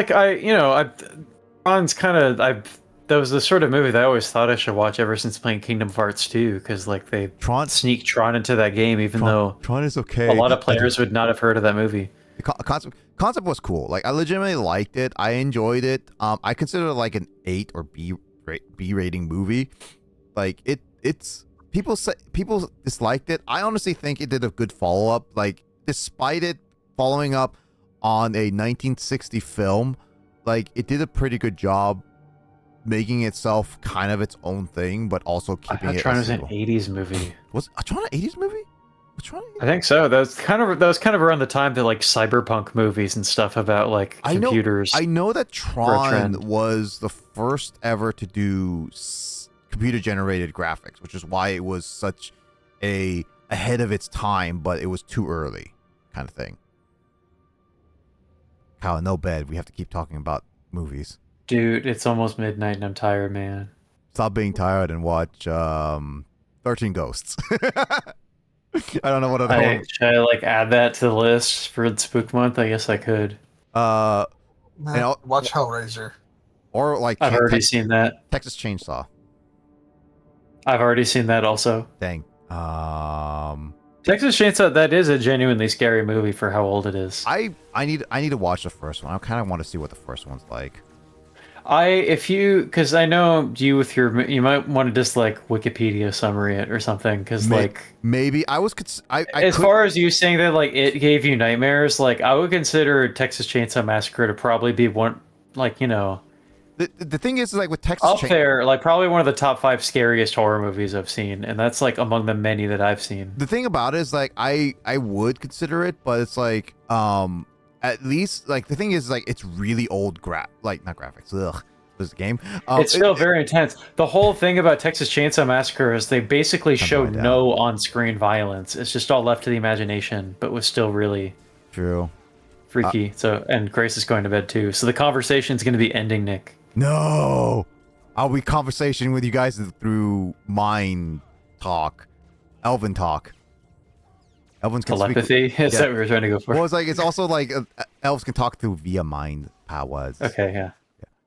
kind of that was the sort of movie that I always thought I should watch ever since playing Kingdom Hearts 2, because like they sneak Tron into that game, even though Tron is okay. A lot of players would not have heard of that movie. The concept was cool. Like I legitimately liked it. I enjoyed it. I consider it like an 8 or B rating movie. Like it's people disliked it. I honestly think it did a good follow up. Like despite it following up on a 1960 film, like it did a pretty good job making itself kind of its own thing, but also keeping it. Tron was an 80s movie. Was Tron an 80s movie? I think so. That was kind of around the time that like cyberpunk movies and stuff about like computers. I know that Tron was the first ever to do computer generated graphics, which is why it was such ahead of its time, but it was too early kind of thing. Kyle, no bed. We have to keep talking about movies. Dude, it's almost midnight and I'm tired, man. Stop being tired and watch 13 Ghosts. I don't know what other should I like add that to the list for Spook Month? I guess I could. Watch Hellraiser. Or like I've already seen that. Texas Chainsaw. I've already seen that also. Dang. Texas Chainsaw, that is a genuinely scary movie for how old it is. I need to watch the first one. I kind of want to see what the first one's like. Because I know you might want to just like Wikipedia summary it or something, because like maybe far as you saying that like it gave you nightmares, like I would consider Texas Chainsaw Massacre to probably be one, like, you know, the thing is like with Texas up there, like probably one of the top 5 scariest horror movies I've seen, and that's like among the many that I've seen. The thing about it is like I would consider it, but it's like at least like the thing is like it's really old not graphics. Ugh, this is a game. It's still very intense. The whole thing about Texas Chainsaw Massacre is they basically show no on-screen violence. It's just all left to the imagination, but was still really true freaky. And Grace is going to bed too. So the conversation's going to be ending, Nick. No, I'll be conversation with you guys through mind talk, elven talk. Elves can telepathy? Is that what we're trying to go for? Well, it's also like elves can talk through via mind powers. Okay, yeah.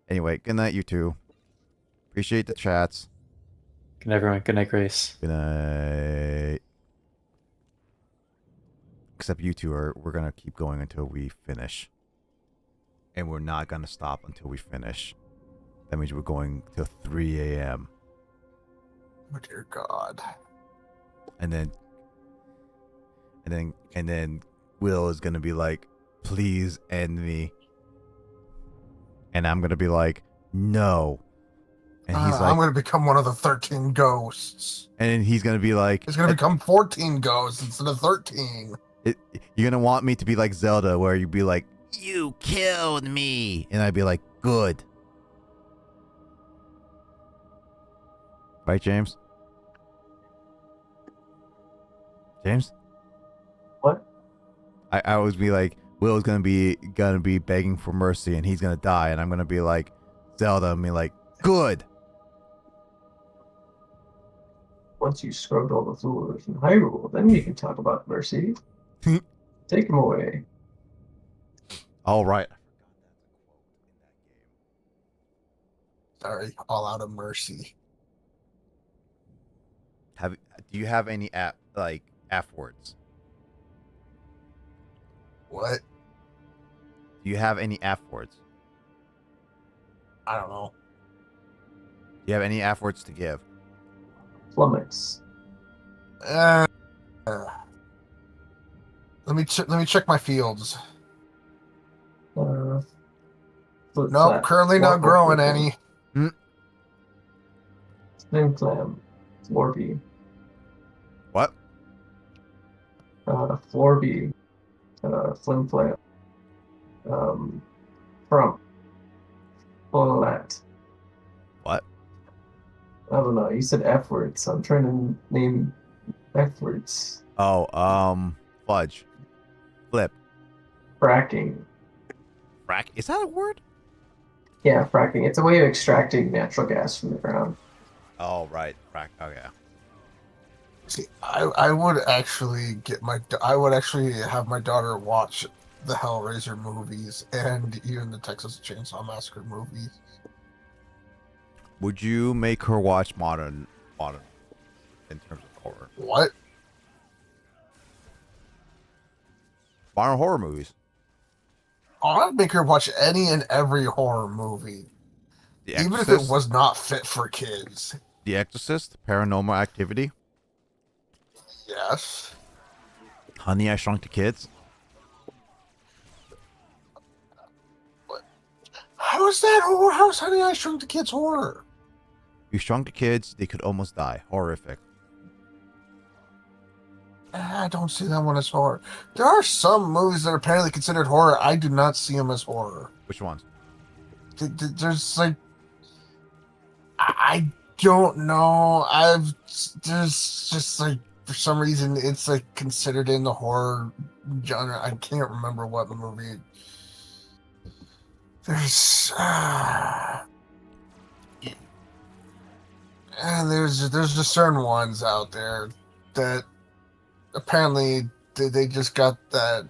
Anyway, good night, you two. Appreciate the chats. Good night, everyone. Good night, Grace. Good night. Except you two we're gonna keep going until we finish, and we're not gonna stop until we finish. That means we're going till 3 a.m. Oh dear God. And then Will is gonna be like, please end me. And I'm gonna be like, no. And he's like, I'm gonna become one of the 13 ghosts. And he's gonna be like, it's gonna become 14 ghosts instead of 13. You're gonna want me to be like Zelda, where you'd be like, you killed me. And I'd be like, good. Right, James? James? What? I always be like, Will's gonna be begging for mercy, and he's gonna die, and I'm gonna be like, Zelda, and be like, good. Once you scrubbed all the rulers in Hyrule, then you can talk about mercy. Take him away. All right. Sorry, all out of mercy. Do you have any F words? What? Do you have any F words? I don't know. Do you have any F words to give? Flummox. Let me check my fields. Flip No, flap. currently not growing any. Spin clam. Florby. What? Florby. Flim flam. Trump. Follett. What? I don't know. You said F words, so I'm trying to name F words. Oh, fudge. Flip. Fracking. Frack. Is that a word? Yeah, fracking. It's a way of extracting natural gas from the ground. Oh, right. Frack. Oh, yeah. See, I would actually I would actually have my daughter watch the Hellraiser movies and even the Texas Chainsaw Massacre movies. Would you make her watch modern in terms of horror? What? Modern horror movies. I'd make her watch any and every horror movie, The even if Exorcist. it was not fit for kids. The Exorcist. Paranormal Activity. Yes. Honey, I Shrunk the Kids. How is that horror? How is Honey I Shrunk the Kids horror? You shrunk the kids, they could almost die. Horrific. I don't see that one as horror. There are some movies that are apparently considered horror. I do not see them as horror. Which ones? There's like, I don't know. There's just like, for some reason, it's like considered in the horror genre. I can't remember what the movie. There's, and there's just certain ones out there that apparently they just got that.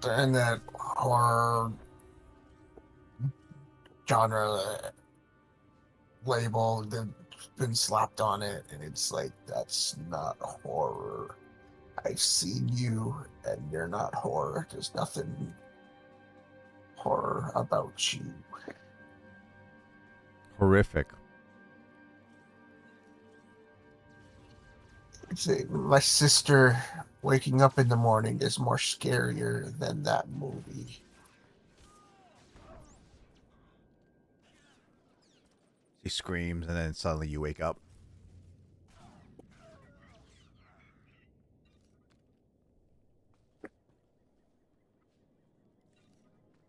They're in that horror genre label that's been slapped on it, and it's like, that's not horror. I've seen you, and you're not horror. There's nothing horror about you. Horrific. My sister waking up in the morning is more scarier than that movie. She screams, and then suddenly you wake up.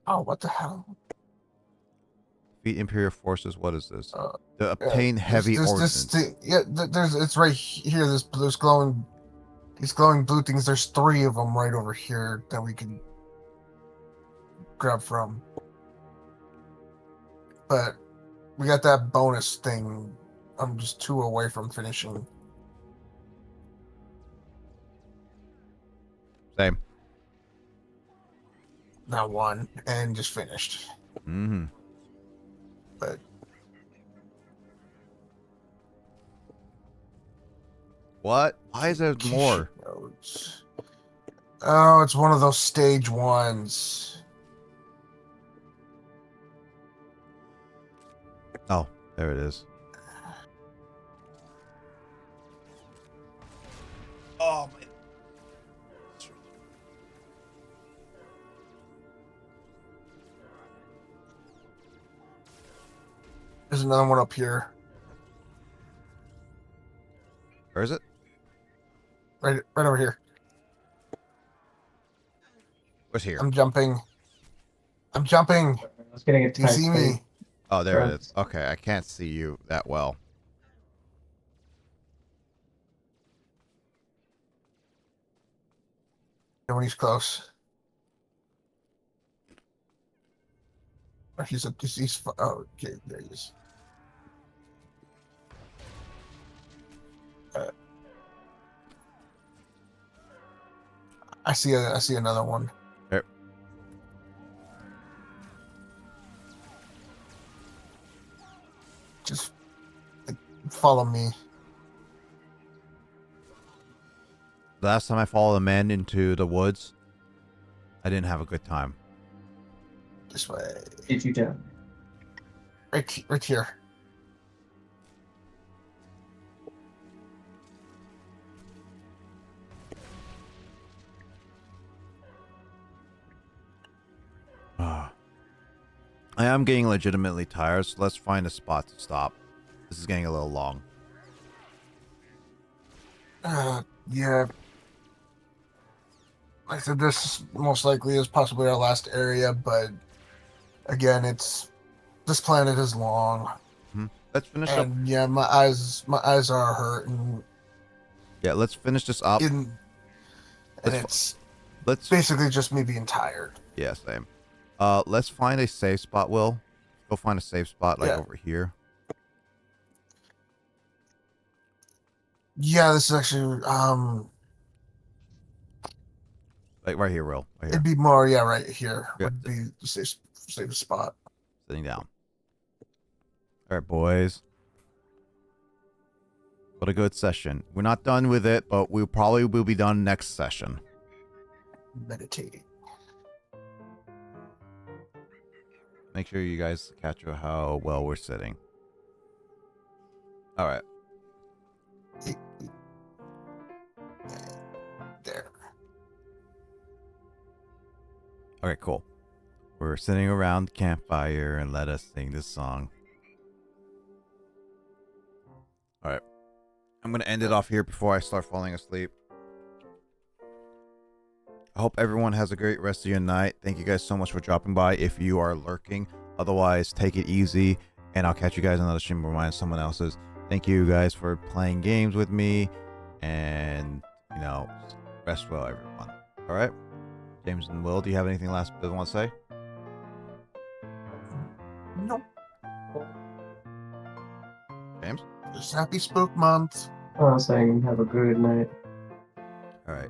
Oh, what the hell? Defeat Imperial forces. What is this? Uh, To obtain heavy ordnance. It's right here. There's glowing, these glowing blue things. There's 3 of them right over here that we can grab from. But we got that bonus thing. I'm just 2 away from finishing. Same. Not 1, and just finished. Mm-hmm. But What? Why is there more? notes. Oh, it's one of those stage 1s. Oh, there it is. Oh my. There's another one up here. Where is it? Right over here. What's here? I'm jumping. I was getting a Do you see me? Oh, there it Right. is. Okay, I can't see you that well. When he's close. Oh, he's oh, okay, there he is. I see another one. There. Just follow me. Last time I followed a man into the woods, I didn't have a good time. This way. Did you do? Right here. I am getting legitimately tired, so let's find a spot to stop. This is getting a little long. Yeah. like I said, this most likely is possibly our last area, but again, this planet is long. Let's finish up. And yeah, my eyes are hurting. Yeah, let's finish this up. It's Let's basically just me being tired. Yeah, same. Let's find a safe spot, Will. Go find a safe spot, like over here. Yeah, this is actually like right here, Will. Right here. It'd be more, right here Yeah. would be the safe spot. Sitting down. All right, boys. What a good session. We're not done with it, but we probably will be done next session. Meditating. Make sure you guys capture how well we're sitting. All right. There. Okay, cool. We're sitting around the campfire and let us sing this song. All right. I'm going to end it off here before I start falling asleep. I hope everyone has a great rest of your night. Thank you guys so much for dropping by if you are lurking. Otherwise, take it easy, and I'll catch you guys on another stream or mine, someone else's. Thank you guys for playing games with me, and, rest well, everyone. All right? James and Will, do you have anything last you want to say? Nope. James? Just happy Spook Month. Saying have a good night. All right.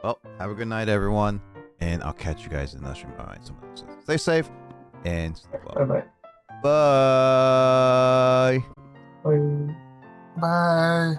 Well, have a good night, everyone, and I'll catch you guys in the next stream. All right, someone else. Stay safe and stay well. Bye-bye. Bye. Bye. Bye.